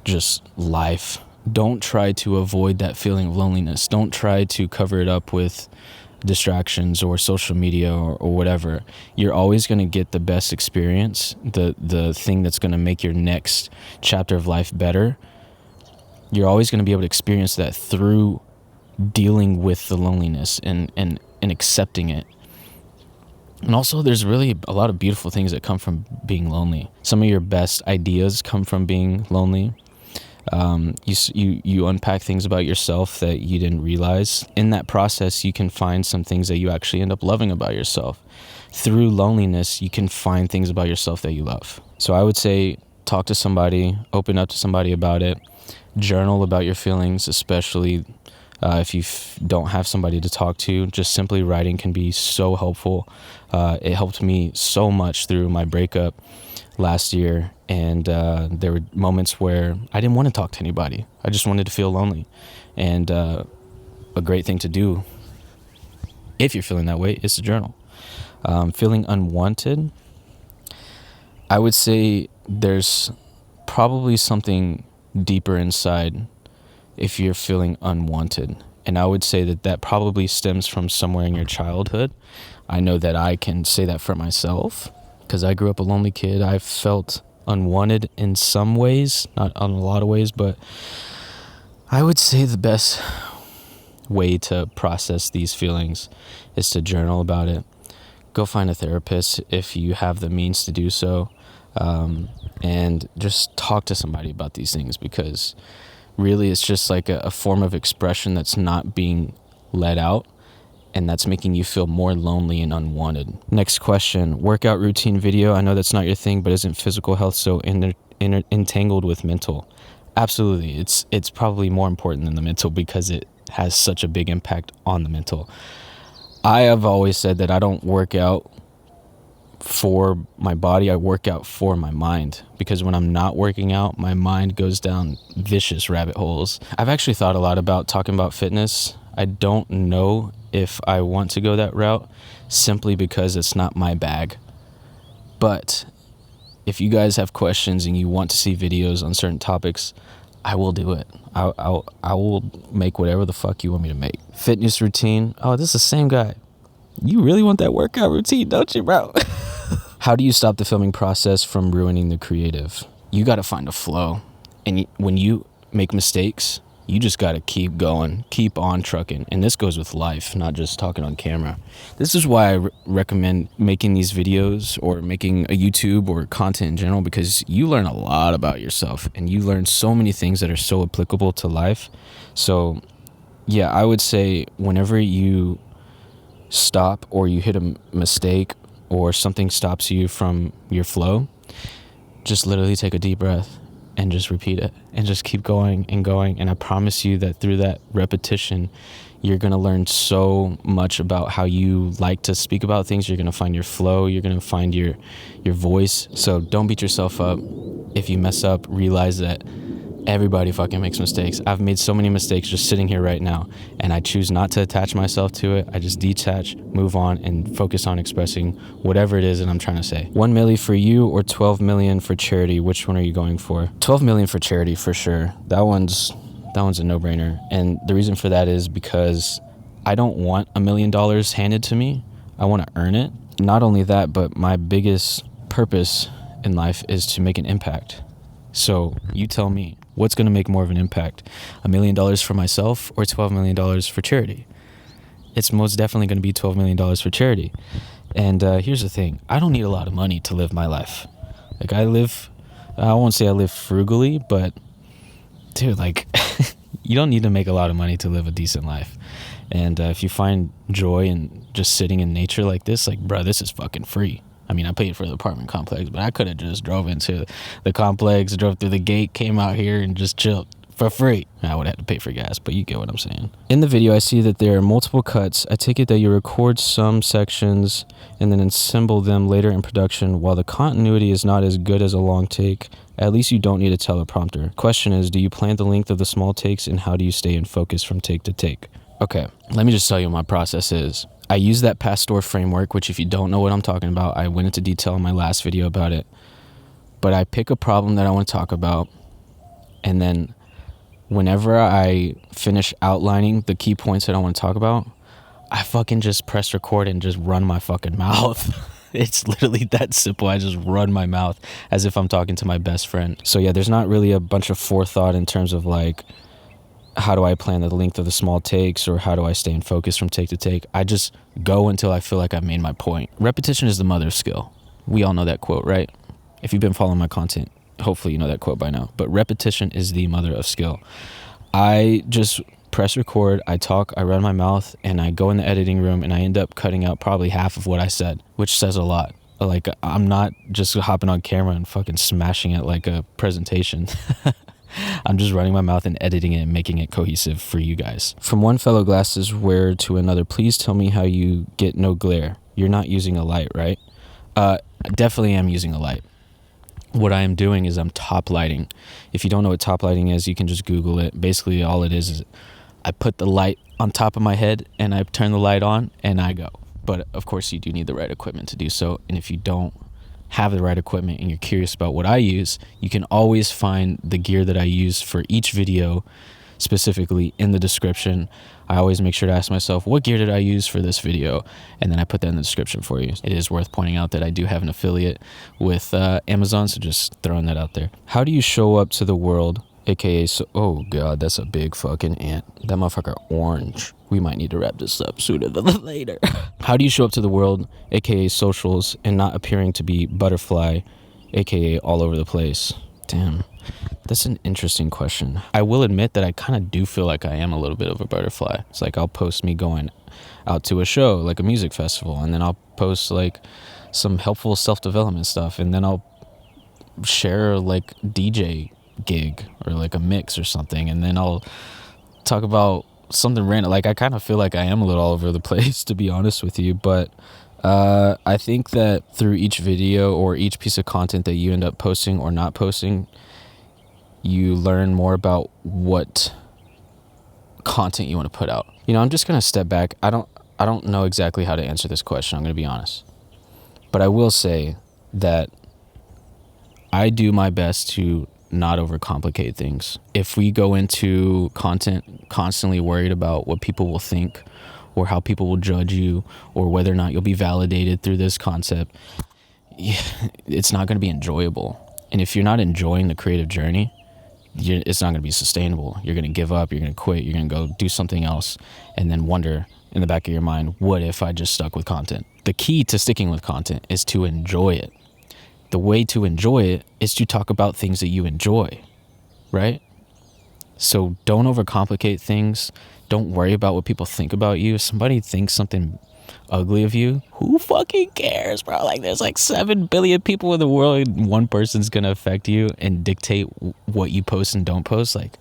just life. Don't try to avoid that feeling of loneliness. Don't try to cover it up with distractions or social media or whatever. You're always going to get the best experience, the thing that's going to make your next chapter of life better. You're always going to be able to experience that through dealing with the loneliness and accepting it. And also, there's really a lot of beautiful things that come from being lonely. Some of your best ideas come from being lonely. You unpack things about yourself that you didn't realize. In that process, you can find some things that you actually end up loving about yourself. Through loneliness, you can find things about yourself that you love. So I would say talk to somebody, open up to somebody about it, journal about your feelings, especially if you don't have somebody to talk to. Just simply writing can be so helpful. It helped me so much through my breakup last year, and there were moments where I didn't want to talk to anybody. I just wanted to feel lonely. And a great thing to do if you're feeling that way is to journal. Feeling unwanted, I would say there's probably something deeper inside if you're feeling unwanted. And I would say that probably stems from somewhere in your childhood. I know that I can say that for myself because I grew up a lonely kid. I felt unwanted in some ways, not in a lot of ways, but I would say the best way to process these feelings is to journal about it. Go find a therapist if you have the means to do so, and just talk to somebody about these things, because really it's just like a form of expression that's not being let out, and that's making you feel more lonely and unwanted. Next question, workout routine video. I know that's not your thing, but isn't physical health so entangled with mental? Absolutely. It's probably more important than the mental because it has such a big impact on the mental. I have always said that I don't work out for my body, I work out for my mind, because when I'm not working out, my mind goes down vicious rabbit holes. I've actually thought a lot about talking about fitness. I don't know if I want to go that route simply because it's not my bag. But if you guys have questions and you want to see videos on certain topics, I will do it. I will make whatever the fuck you want me to make. Fitness routine. Oh, this is the same guy. You really want that workout routine, don't you, bro? How do you stop the filming process from ruining the creative? You got to find a flow. And when you make mistakes, you just got to keep going, keep on trucking. And this goes with life, not just talking on camera. This is why I recommend making these videos or making a YouTube or content in general, because you learn a lot about yourself and you learn so many things that are so applicable to life. So yeah, I would say whenever you stop or you hit a mistake or something stops you from your flow, just literally take a deep breath and just repeat it and just keep going and going. And I promise you that through that repetition, you're going to learn so much about how you like to speak about things. You're going to find your flow. You're going to find your voice. So don't beat yourself up. If you mess up, realize that everybody fucking makes mistakes. I've made so many mistakes just sitting here right now, and I choose not to attach myself to it. I just detach, move on, and focus on expressing whatever it is that I'm trying to say. 1 million for you or 12 million for charity? Which one are you going for? 12 million for charity for sure. That one's a no-brainer. And the reason for that is because I don't want $1 million handed to me. I want to earn it. Not only that, but my biggest purpose in life is to make an impact. So you tell me, what's going to make more of an impact? $1 million for myself or $12 million for charity? it's most definitely going to be $12 million for charity. And here's the thing. I don't need a lot of money to live my life. Like, I won't say I live frugally, but dude, like, you don't need to make a lot of money to live a decent life. And if you find joy in just sitting in nature like this, like, bro, this is fucking free. I mean, I paid for the apartment complex, but I could have just drove into the complex, drove through the gate, came out here and just chilled for free. I would have to pay for gas, but you get what I'm saying. In the video, I see that there are multiple cuts. I take it that you record some sections and then assemble them later in production. While the continuity is not as good as a long take, at least you don't need a teleprompter. Question is, do you plan the length of the small takes, and how do you stay in focus from take to take? Okay, let me just tell you what my process is. I use that Pastor framework, which if you don't know what I'm talking about, I went into detail in my last video about it. But I pick a problem that I want to talk about, and then whenever I finish outlining the key points that I want to talk about, I fucking just press record and just run my fucking mouth. It's literally that simple. I just run my mouth as if I'm talking to my best friend. So yeah, there's not really a bunch of forethought in terms of like, how do I plan the length of the small takes, or how do I stay in focus from take to take? I just go until I feel like I've made my point. Repetition is the mother of skill. We all know that quote, right? If you've been following my content, hopefully you know that quote by now. But repetition is the mother of skill. I just press record, I talk, I run my mouth, and I go in the editing room and I end up cutting out probably half of what I said, which says a lot. Like, I'm not just hopping on camera and fucking smashing it like a presentation. I'm just running my mouth and editing it and making it cohesive for you guys. From one fellow glasses wearer to another, please tell me how you get no glare. You're not using a light, right? Definitely am using a light. What I am doing is I'm top lighting. If you don't know what top lighting is, you can just Google it. Basically, all it is I put the light on top of my head and I turn the light on and I go. But of course, you do need the right equipment to do so. And if you don't have the right equipment and you're curious about what I use, you can always find the gear that I use for each video specifically in the description. I always make sure to ask myself, what gear did I use for this video? And then I put that in the description for you. It is worth pointing out that I do have an affiliate with Amazon, so just throwing that out there. How do you show up to the world, aka, oh god, that's a big fucking ant. That motherfucker orange. We might need to wrap this up sooner than later. How do you show up to the world, aka socials, and not appearing to be butterfly, aka all over the place? Damn, that's an interesting question. I will admit that I kind of do feel like I am a little bit of a butterfly. It's like I'll post me going out to a show, like a music festival, and then I'll post like some helpful self-development stuff, and then I'll share like DJ gig or like a mix or something, and then I'll talk about something random. Like, I kind of feel like I am a little all over the place, to be honest with you, but I think that through each video or each piece of content that you end up posting or not posting, you learn more about what content you want to put out. You know, I'm just going to step back. I don't know exactly how to answer this question, I'm going to be honest. But I will say that I do my best to not overcomplicate things. If we go into content constantly worried about what people will think or how people will judge you or whether or not you'll be validated through this concept, it's not going to be enjoyable. And if you're not enjoying the creative journey, it's not going to be sustainable. You're going to give up, you're going to quit, you're going to go do something else, and then wonder in the back of your mind, what if I just stuck with content? The key to sticking with content is to enjoy it. The way to enjoy it is to talk about things that you enjoy, right? So don't overcomplicate things. Don't worry about what people think about you. If somebody thinks something ugly of you, who fucking cares, bro? Like, there's like 7 billion people in the world, and one person's gonna affect you and dictate what you post and don't post. Like,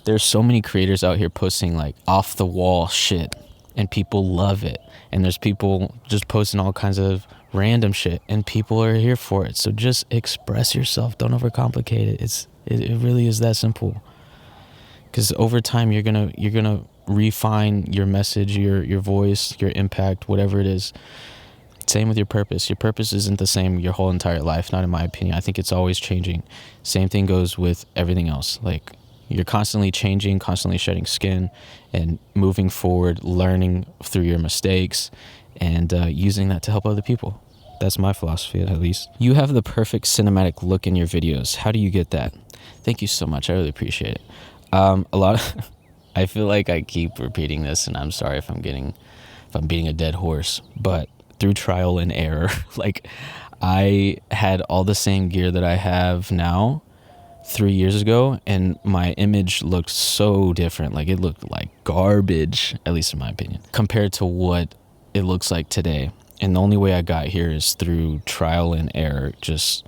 there's so many creators out here posting like off the wall shit, and people love it. And there's people just posting all kinds of random shit, and people are here for it. So just express yourself. Don't overcomplicate it. It really is that simple. Because over time, you're gonna refine your message, your voice, your impact, whatever it is. Same with your purpose. Your purpose isn't the same your whole entire life, not in my opinion. I think it's always changing. Same thing goes with everything else. Like, you're constantly changing, constantly shedding skin, and moving forward, learning through your mistakes, and using that to help other people. That's my philosophy, at least. You have the perfect cinematic look in your videos. How do you get that? Thank you so much. I really appreciate it. I feel like I keep repeating this, and I'm sorry if I'm getting if I'm beating a dead horse, but through trial and error, like I had all the same gear that I have now 3 years ago, and my image looked so different. Like it looked like garbage, at least in my opinion, compared to what it looks like today. And the only way I got here is through trial and error, just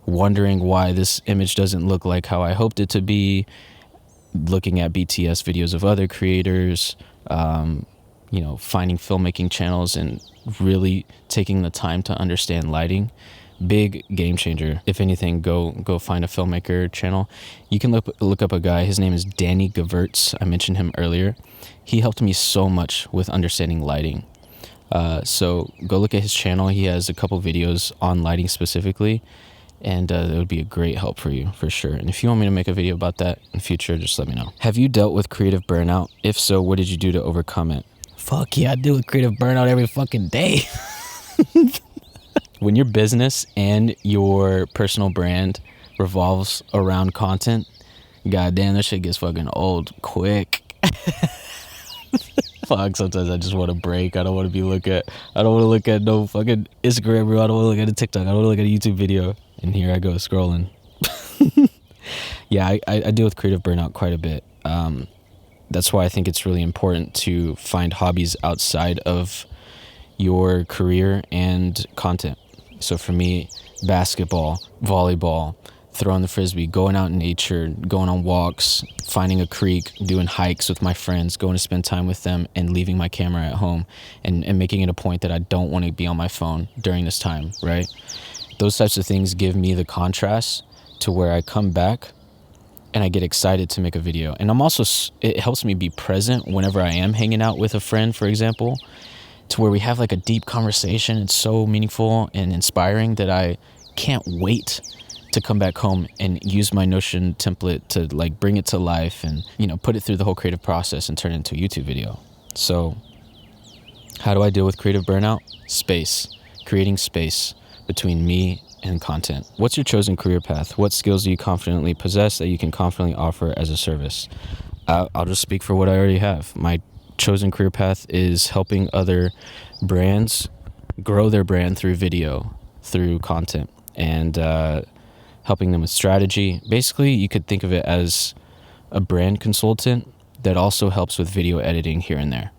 wondering why this image doesn't look like how I hoped it to be, looking at BTS videos of other creators, finding filmmaking channels and really taking the time to understand lighting. Big game changer. If anything, go find a filmmaker channel. You can look up a guy. His name is Danny Gevirtz. I mentioned him earlier. He helped me so much with understanding lighting. So go look at his channel. He has a couple videos on lighting specifically, and it would be a great help for you for sure. And if you want me to make a video about that in the future, just let me know. Have you dealt with creative burnout? If so, what did you do to overcome it? Fuck yeah, I deal with creative burnout every fucking day. When your business and your personal brand revolves around content, goddamn, that shit gets fucking old quick. Fuck, sometimes I just want to break. I don't want to look at no fucking Instagram reel. I don't want to look at a TikTok. I don't want to look at a YouTube video. And here I go scrolling. Yeah, I deal with creative burnout quite a bit. That's why I think it's really important to find hobbies outside of your career and content. So for me, basketball, volleyball, throwing the frisbee, going out in nature, going on walks, finding a creek, doing hikes with my friends, going to spend time with them, and leaving my camera at home and making it a point that I don't want to be on my phone during this time, right? Those types of things give me the contrast to where I come back and I get excited to make a video. And it helps me be present whenever I am hanging out with a friend, for example, to where we have like a deep conversation. It's so meaningful and inspiring that I can't wait to come back home and use my Notion template to like bring it to life and, put it through the whole creative process and turn it into a YouTube video. So how do I deal with creative burnout? Space. Creating space between me and content. What's your chosen career path? What skills do you confidently possess that you can confidently offer as a service? I'll just speak for what I already have. My chosen career path is helping other brands grow their brand through video, through content, and helping them with strategy. Basically, you could think of it as a brand consultant that also helps with video editing here and there.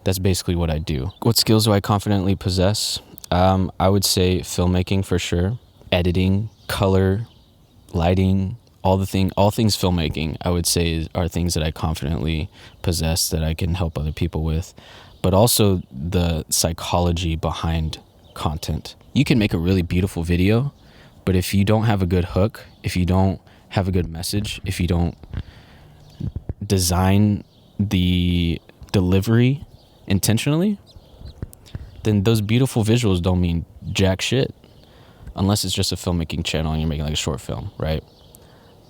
That's basically what I do. What skills do I confidently possess? I would say filmmaking for sure, editing, color, lighting, all things filmmaking, I would say are things that I confidently possess that I can help other people with, but also the psychology behind content. You can make a really beautiful video, but if you don't have a good hook, if you don't have a good message, if you don't design the delivery intentionally, then those beautiful visuals don't mean jack shit, unless it's just a filmmaking channel and you're making like a short film, right?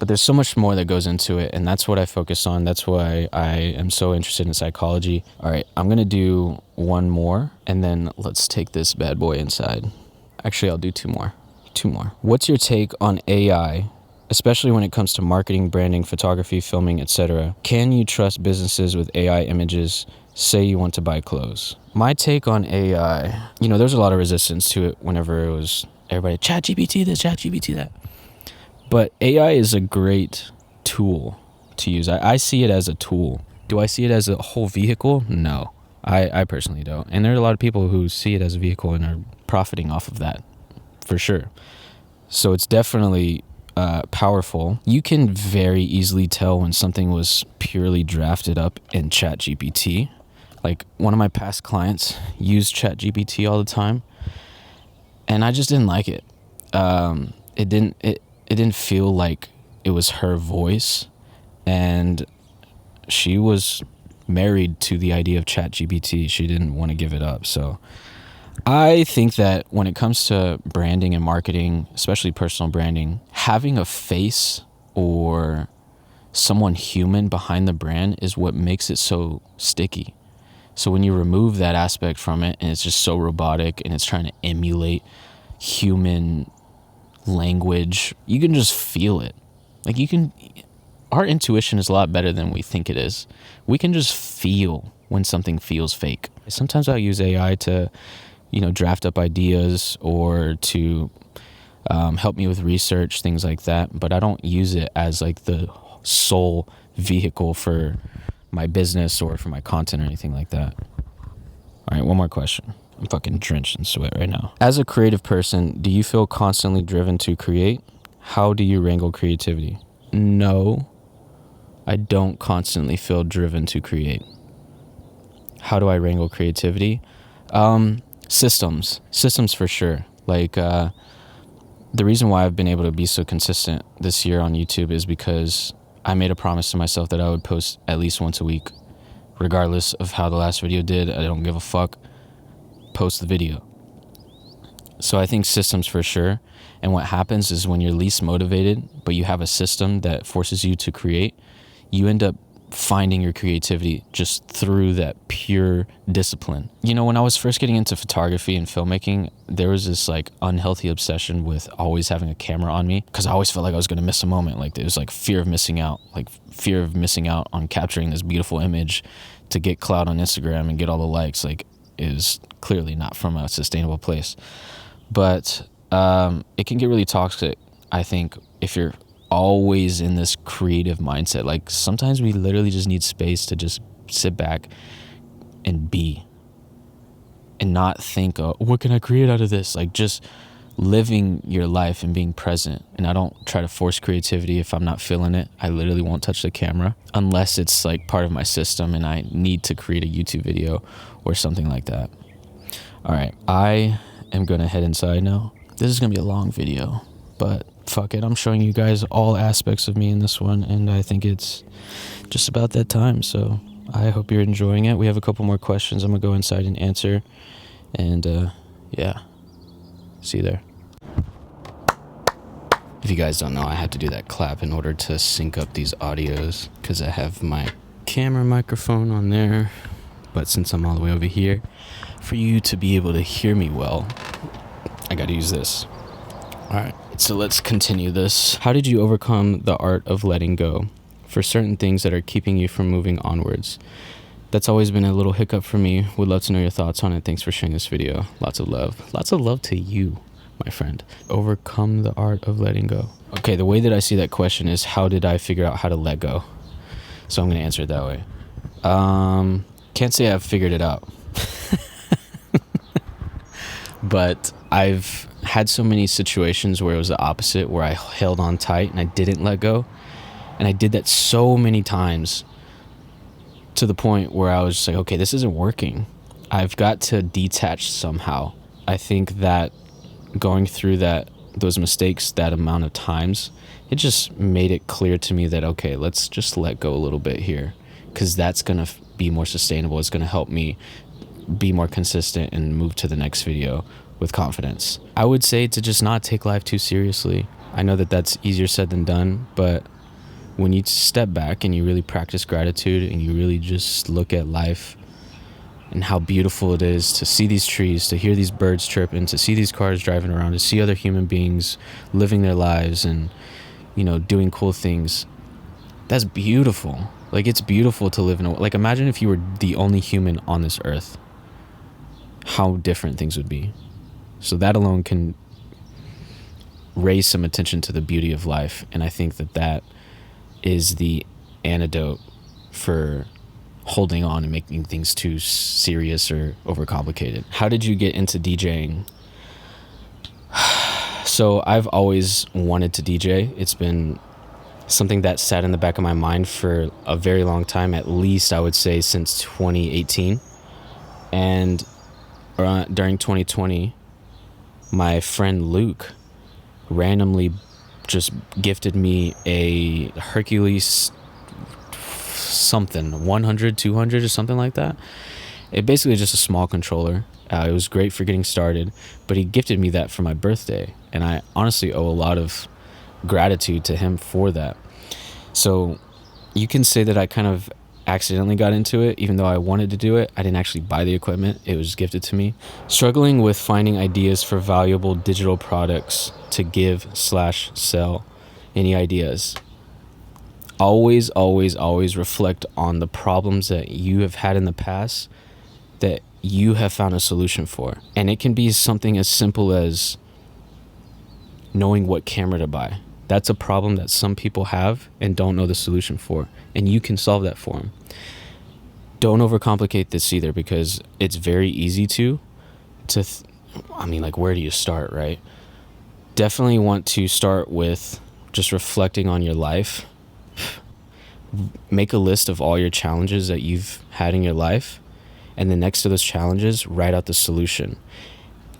But there's so much more that goes into it, and that's what I focus on. That's why I am so interested in psychology. All right, I'm gonna do one more, and then let's take this bad boy inside. Actually, I'll do two more. What's your take on AI, especially when it comes to marketing, branding, photography, filming, etc.? Can you trust businesses with AI images? Say you want to buy clothes. My take on AI, there's a lot of resistance to it whenever it was everybody, ChatGPT this, ChatGPT that. But AI is a great tool to use. I see it as a tool. Do I see it as a whole vehicle? No, I personally don't. And there are a lot of people who see it as a vehicle and are profiting off of that, for sure. So it's definitely powerful. You can very easily tell when something was purely drafted up in ChatGPT. Like one of my past clients used ChatGPT all the time, and I just didn't like it. It didn't feel like it was her voice, and she was married to the idea of ChatGPT. She didn't want to give it up. So I think that when it comes to branding and marketing, especially personal branding, having a face or someone human behind the brand is what makes it so sticky. So when you remove that aspect from it and it's just so robotic and it's trying to emulate human language, you can just feel it. Like our intuition is a lot better than we think it is. We can just feel when something feels fake. Sometimes I'll use AI to, draft up ideas or to help me with research, things like that. But I don't use it as like the sole vehicle for my business or for my content or anything like that. All right, one more question. I'm fucking drenched in sweat right now. As a creative person, do you feel constantly driven to create? How do you wrangle creativity? No, I don't constantly feel driven to create. How do I wrangle creativity? Systems for sure. Like, the reason why I've been able to be so consistent this year on YouTube is because I made a promise to myself that I would post at least once a week. Regardless of how the last video did, I don't give a fuck. Post the video. So I think systems for sure. And what happens is when you're least motivated, but you have a system that forces you to create, you end up finding your creativity just through that pure discipline. When I was first getting into photography and filmmaking, there was this like unhealthy obsession with always having a camera on me because I always felt like I was going to miss a moment. Like there was like fear of missing out on capturing this beautiful image to get clout on Instagram and get all the likes. Like, is clearly not from a sustainable place. But it can get really toxic, I think, if you're always in this creative mindset. Like sometimes we literally just need space to just sit back and be and not think, oh, what can I create out of this? Like just living your life and being present. And I don't try to force creativity if I'm not feeling it. I literally won't touch the camera unless it's like part of my system and I need to create a YouTube video or something like that. All right, I am gonna head inside now. This is gonna be a long video, but fuck it, I'm showing you guys all aspects of me in this one, and I think it's just about that time. So I hope you're enjoying it. We have a couple more questions I'm gonna go inside and answer, and yeah, see you there. If you guys don't know, I have to do that clap in order to sync up these audios because I have my camera microphone on there, but since I'm all the way over here, for you to be able to hear me well, I gotta use this. All right, so let's continue this. How did you overcome the art of letting go for certain things that are keeping you from moving onwards? That's always been a little hiccup for me. Would love to know your thoughts on it. Thanks for sharing this video. Lots of love. Lots of love to you, my friend. Overcome the art of letting go. Okay, the way that I see that question is, how did I figure out how to let go? So I'm gonna answer it that way. Can't say I've figured it out. But I've had so many situations where it was the opposite, where I held on tight and I didn't let go. And I did that so many times to the point where I was just like, okay, this isn't working. I've got to detach somehow. I think that going through those mistakes that amount of times, it just made it clear to me that, okay, let's just let go a little bit here, because that's going to be more sustainable. It's going to help me be more consistent and move to the next video with confidence. I would say to just not take life too seriously. I know that that's easier said than done, but when you step back and you really practice gratitude and you really just look at life and how beautiful it is to see these trees, to hear these birds chirping, to see these cars driving around, to see other human beings living their lives and, doing cool things, that's beautiful. Like, it's beautiful to live in like, imagine if you were the only human on this earth, how different things would be. So that alone can raise some attention to the beauty of life. And I think that is the antidote for holding on and making things too serious or overcomplicated. How did you get into DJing? So I've always wanted to DJ. It's been something that sat in the back of my mind for a very long time, at least I would say since 2018. And during 2020, my friend Luke randomly just gifted me a Hercules something, 100, 200 or something like that. It basically just a small controller. It was great for getting started, but he gifted me that for my birthday, and I honestly owe a lot of gratitude to him for that. So you can say that I kind of accidentally got into it, even though I wanted to do it. I didn't actually buy the equipment, it was gifted to me. Struggling with finding ideas for valuable digital products to give/sell. Any ideas? Always reflect on the problems that you have had in the past that you have found a solution for. And it can be something as simple as knowing what camera to buy. That's a problem that some people have and don't know the solution for, and you can solve that for them. Don't overcomplicate this either, because it's very easy like, where do you start, right? Definitely want to start with just reflecting on your life. Make a list of all your challenges that you've had in your life, and then next to those challenges, write out the solution.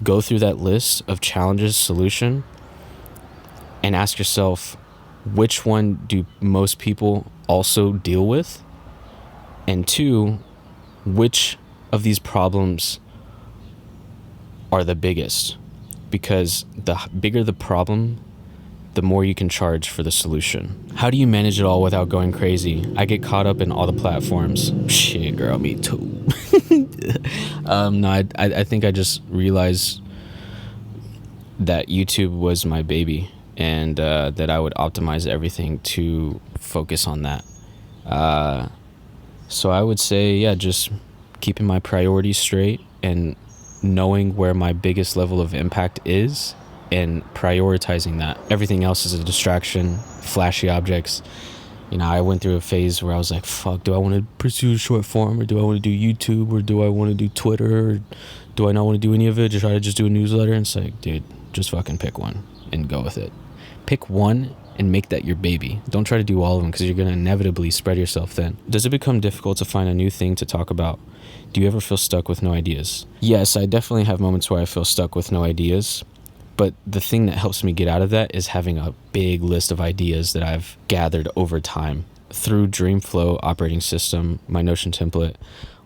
Go through that list of challenges, solution, and ask yourself, which one do most people also deal with? And two, which of these problems are the biggest? Because the bigger the problem, the more you can charge for the solution. How do you manage it all without going crazy? I get caught up in all the platforms. Shit, girl, me too. No, I think I just realized that YouTube was my baby, and that I would optimize everything to focus on that. So I would say, yeah, just keeping my priorities straight and knowing where my biggest level of impact is and prioritizing that. Everything else is a distraction, flashy objects. You know, I went through a phase where I was like, fuck, do I want to pursue short form, or do I want to do YouTube, or do I want to do Twitter, or do I not want to do any of it? Just try to just do a newsletter. And it's like, dude, just fucking pick one and go with it. Pick one and make that your baby. Don't try to do all of them, because you're going to inevitably spread yourself thin. Does it become difficult to find a new thing to talk about? Do you ever feel stuck with no ideas? Yes, I definitely have moments where I feel stuck with no ideas. But the thing that helps me get out of that is having a big list of ideas that I've gathered over time. Through Dreamflow operating system, my Notion template,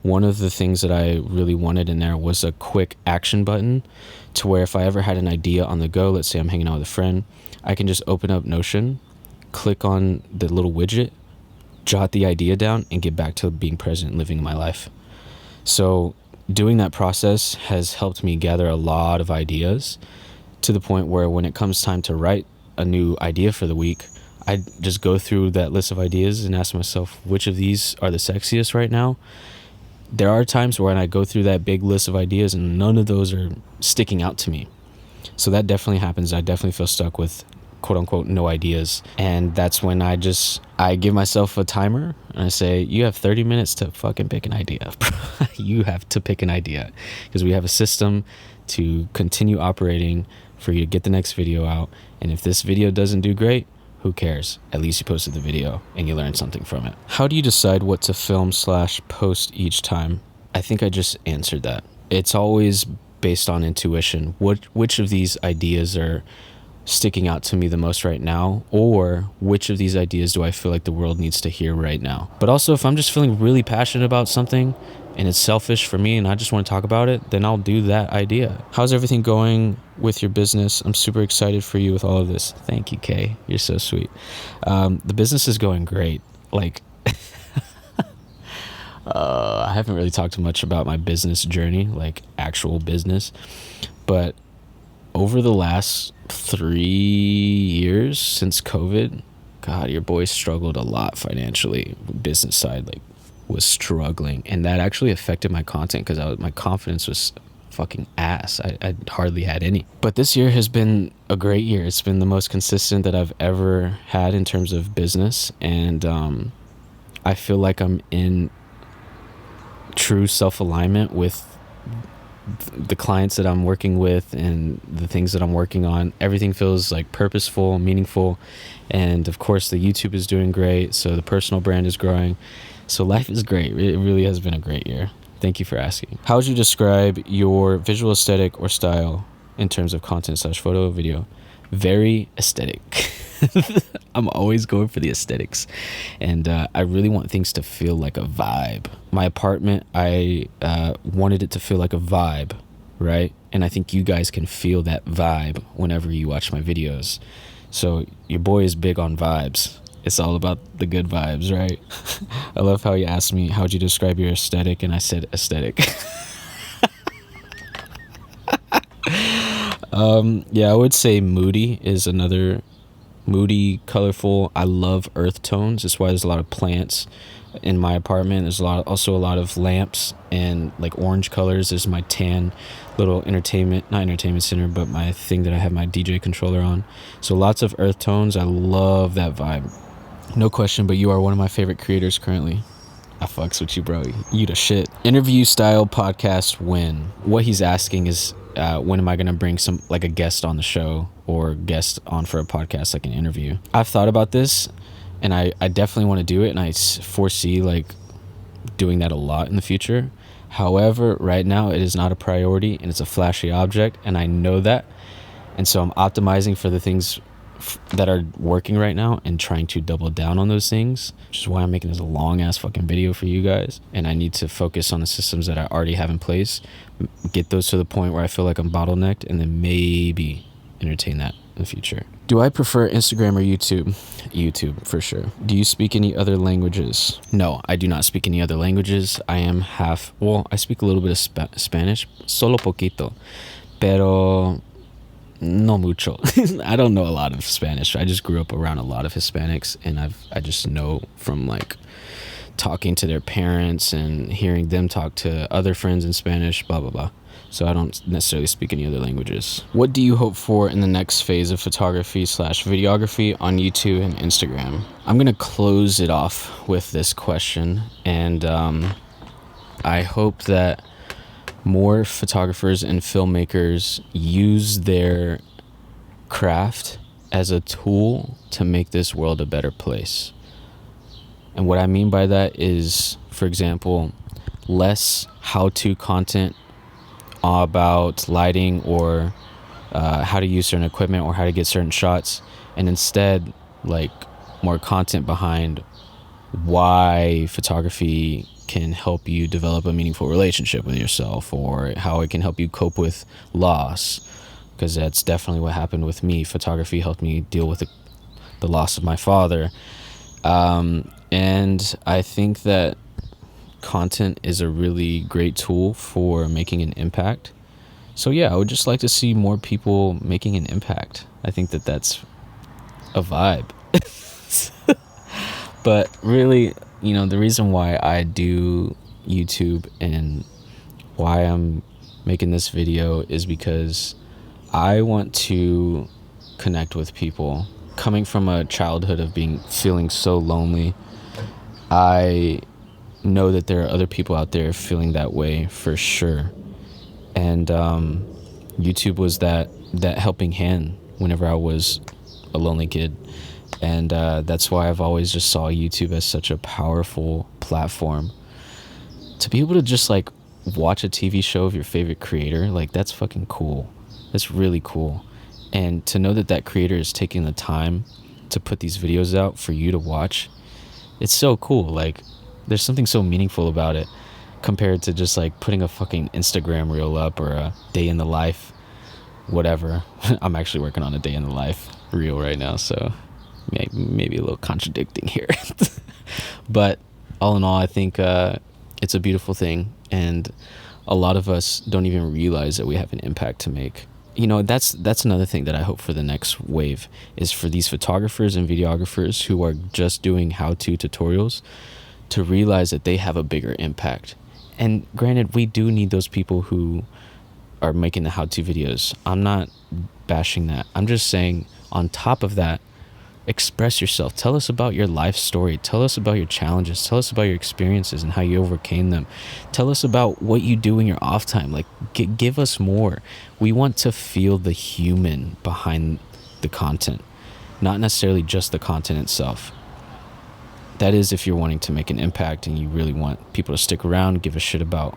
one of the things that I really wanted in there was a quick action button, to where if I ever had an idea on the go, let's say I'm hanging out with a friend, I can just open up Notion, click on the little widget, jot the idea down, and get back to being present and living my life. So doing that process has helped me gather a lot of ideas, to the point where when it comes time to write a new idea for the week, I just go through that list of ideas and ask myself, which of these are the sexiest right now? There are times when I go through that big list of ideas and none of those are sticking out to me. So that definitely happens. I definitely feel stuck with quote unquote no ideas. And that's when I give myself a timer and I say, you have 30 minutes to fucking pick an idea. You have to pick an idea, because we have a system to continue operating for you to get the next video out. And if this video doesn't do great, who cares? At least you posted the video and you learned something from it. How do you decide what to film/post each time? I think I just answered that. It's always based on intuition. Which of these ideas are sticking out to me the most right now, or which of these ideas do I feel like the world needs to hear right now? But also, if I'm just feeling really passionate about something and it's selfish for me and I just want to talk about it, then I'll do that idea. How's everything going with your business? I'm super excited for you with all of this. Thank you, Kay. You're so sweet. The business is going great. Like, I haven't really talked much about my business journey, like actual business, but over the last 3 years since COVID, God, your boy struggled a lot financially. Business side, like, was struggling, and that actually affected my content, because my confidence was fucking ass. I hardly had any. But this year has been a great year. It's been the most consistent that I've ever had in terms of business, and I feel like I'm in true self-alignment with the clients that I'm working with and the things that I'm working on. Everything feels like purposeful, meaningful, and of course the YouTube is doing great, so the personal brand is growing. So life is great. It really has been a great year. Thank you for asking. How would you describe your visual aesthetic or style in terms of content/photo, video? Very aesthetic. I'm always going for the aesthetics, and I really want things to feel like a vibe. My apartment, I wanted it to feel like a vibe, right? And I think you guys can feel that vibe whenever you watch my videos. So your boy is big on vibes. It's all about the good vibes, right? I love how you asked me, how'd you describe your aesthetic? And I said aesthetic. Yeah, I would say moody is another moody, colorful. I love earth tones. That's why there's a lot of plants in my apartment. There's also a lot of lamps and like orange colors. There's my tan little not entertainment center, but my thing that I have my DJ controller on. So lots of earth tones. I love that vibe. No question, but you are one of my favorite creators currently. I fucks with you, bro. You the shit. Interview style podcast when? What he's asking is, when am I gonna bring a guest on the show or guest on for a podcast, like an interview? I've thought about this, and I definitely want to do it, and I foresee like doing that a lot in the future. However, right now it is not a priority, and it's a flashy object, and I know that, and so I'm optimizing for the things that are working right now and trying to double down on those things, which is why I'm making this a long ass fucking video for you guys. And I need to focus on the systems that I already have in place, get those to the point where I feel like I'm bottlenecked, and then maybe entertain that in the future. Do I prefer Instagram or YouTube? YouTube for sure. Do you speak any other languages? No, I do not speak any other languages. I am I speak a little bit of Spanish, solo poquito, pero no mucho. I don't know a lot of Spanish. I just grew up around a lot of Hispanics, and I just know from like talking to their parents and hearing them talk to other friends in Spanish, blah blah blah. So I don't necessarily speak any other languages. What do you hope for in the next phase of photography / videography on YouTube and Instagram? I'm gonna close it off with this question, and I hope that more photographers and filmmakers use their craft as a tool to make this world a better place. And what I mean by that is, for example, less how-to content about lighting or how to use certain equipment or how to get certain shots, and instead like more content behind why photography can help you develop a meaningful relationship with yourself, or how it can help you cope with loss, because that's definitely what happened with me. Photography helped me deal with the loss of my father, and I think that content is a really great tool for making an impact. So yeah, I would just like to see more people making an impact. I think that that's a vibe. But really, the reason why I do YouTube and why I'm making this video is because I want to connect with people. Coming from a childhood of feeling so lonely, I know that there are other people out there feeling that way for sure. And YouTube was that helping hand whenever I was a lonely kid. And that's why I've always just saw YouTube as such a powerful platform to be able to just like watch a TV show of your favorite creator. Like, that's fucking cool. That's really cool. And to know that creator is taking the time to put these videos out for you to watch, it's so cool. Like, there's something so meaningful about it compared to just like putting a fucking Instagram reel up or a day in the life, whatever. I'm actually working on a day in the life reel right now, so maybe a little contradicting here. But all in all, I think it's a beautiful thing, and a lot of us don't even realize that we have an impact to make. That's another thing that I hope for the next wave, is for these photographers and videographers who are just doing how-to tutorials to realize that they have a bigger impact. And granted, we do need those people who are making the how-to videos. I'm not bashing that. I'm just saying, on top of that, express yourself. Tell us about your life story. Tell us about your challenges. Tell us about your experiences and how you overcame them. Tell us about what you do in your off time. Like, give us more. We want to feel the human behind the content, not necessarily just the content itself. That is if you're wanting to make an impact and you really want people to stick around, give a shit about,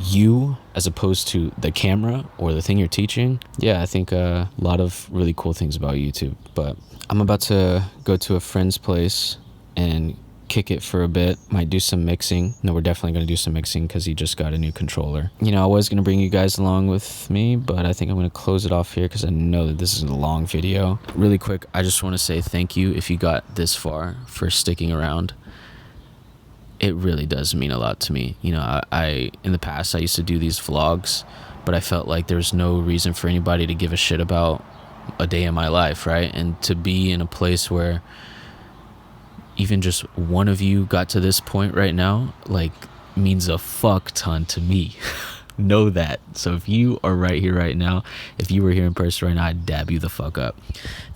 you as opposed to the camera or the thing you're teaching. Yeah, I think a lot of really cool things about YouTube. But I'm about to go to a friend's place and kick it for a bit. Might do some mixing. No, we're definitely going to do some mixing because he just got a new controller. I was going to bring you guys along with me, but I think I'm going to close it off here because I know that this is a long video. Really quick, I just want to say thank you if you got this far, for sticking around. It really does mean a lot to me. I in the past, I used to do these vlogs, but I felt like there's no reason for anybody to give a shit about a day in my life, right? And to be in a place where even just one of you got to this point right now, like, means a fuck ton to me. Know that. So if you are right here right now, if you were here in person right now, I'd dab you the fuck up.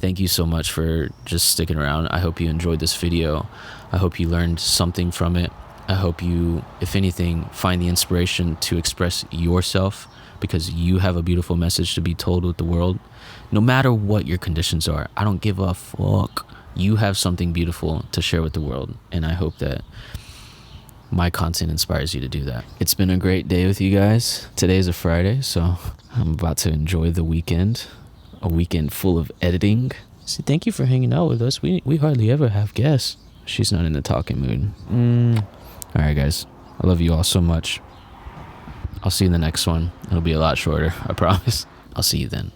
Thank you so much for just sticking around. I hope you enjoyed this video. I hope you learned something from it. I hope you, if anything, find the inspiration to express yourself, because you have a beautiful message to be told with the world. No matter what your conditions are, I don't give a fuck. You have something beautiful to share with the world, and I hope that my content inspires you to do that. It's been a great day with you guys. Today is a Friday, so I'm about to enjoy the weekend. A weekend full of editing. So thank you for hanging out with us. We hardly ever have guests. She's not in the talking mood. All right, guys. I love you all so much. I'll see you in the next one. It'll be a lot shorter, I promise. I'll see you then.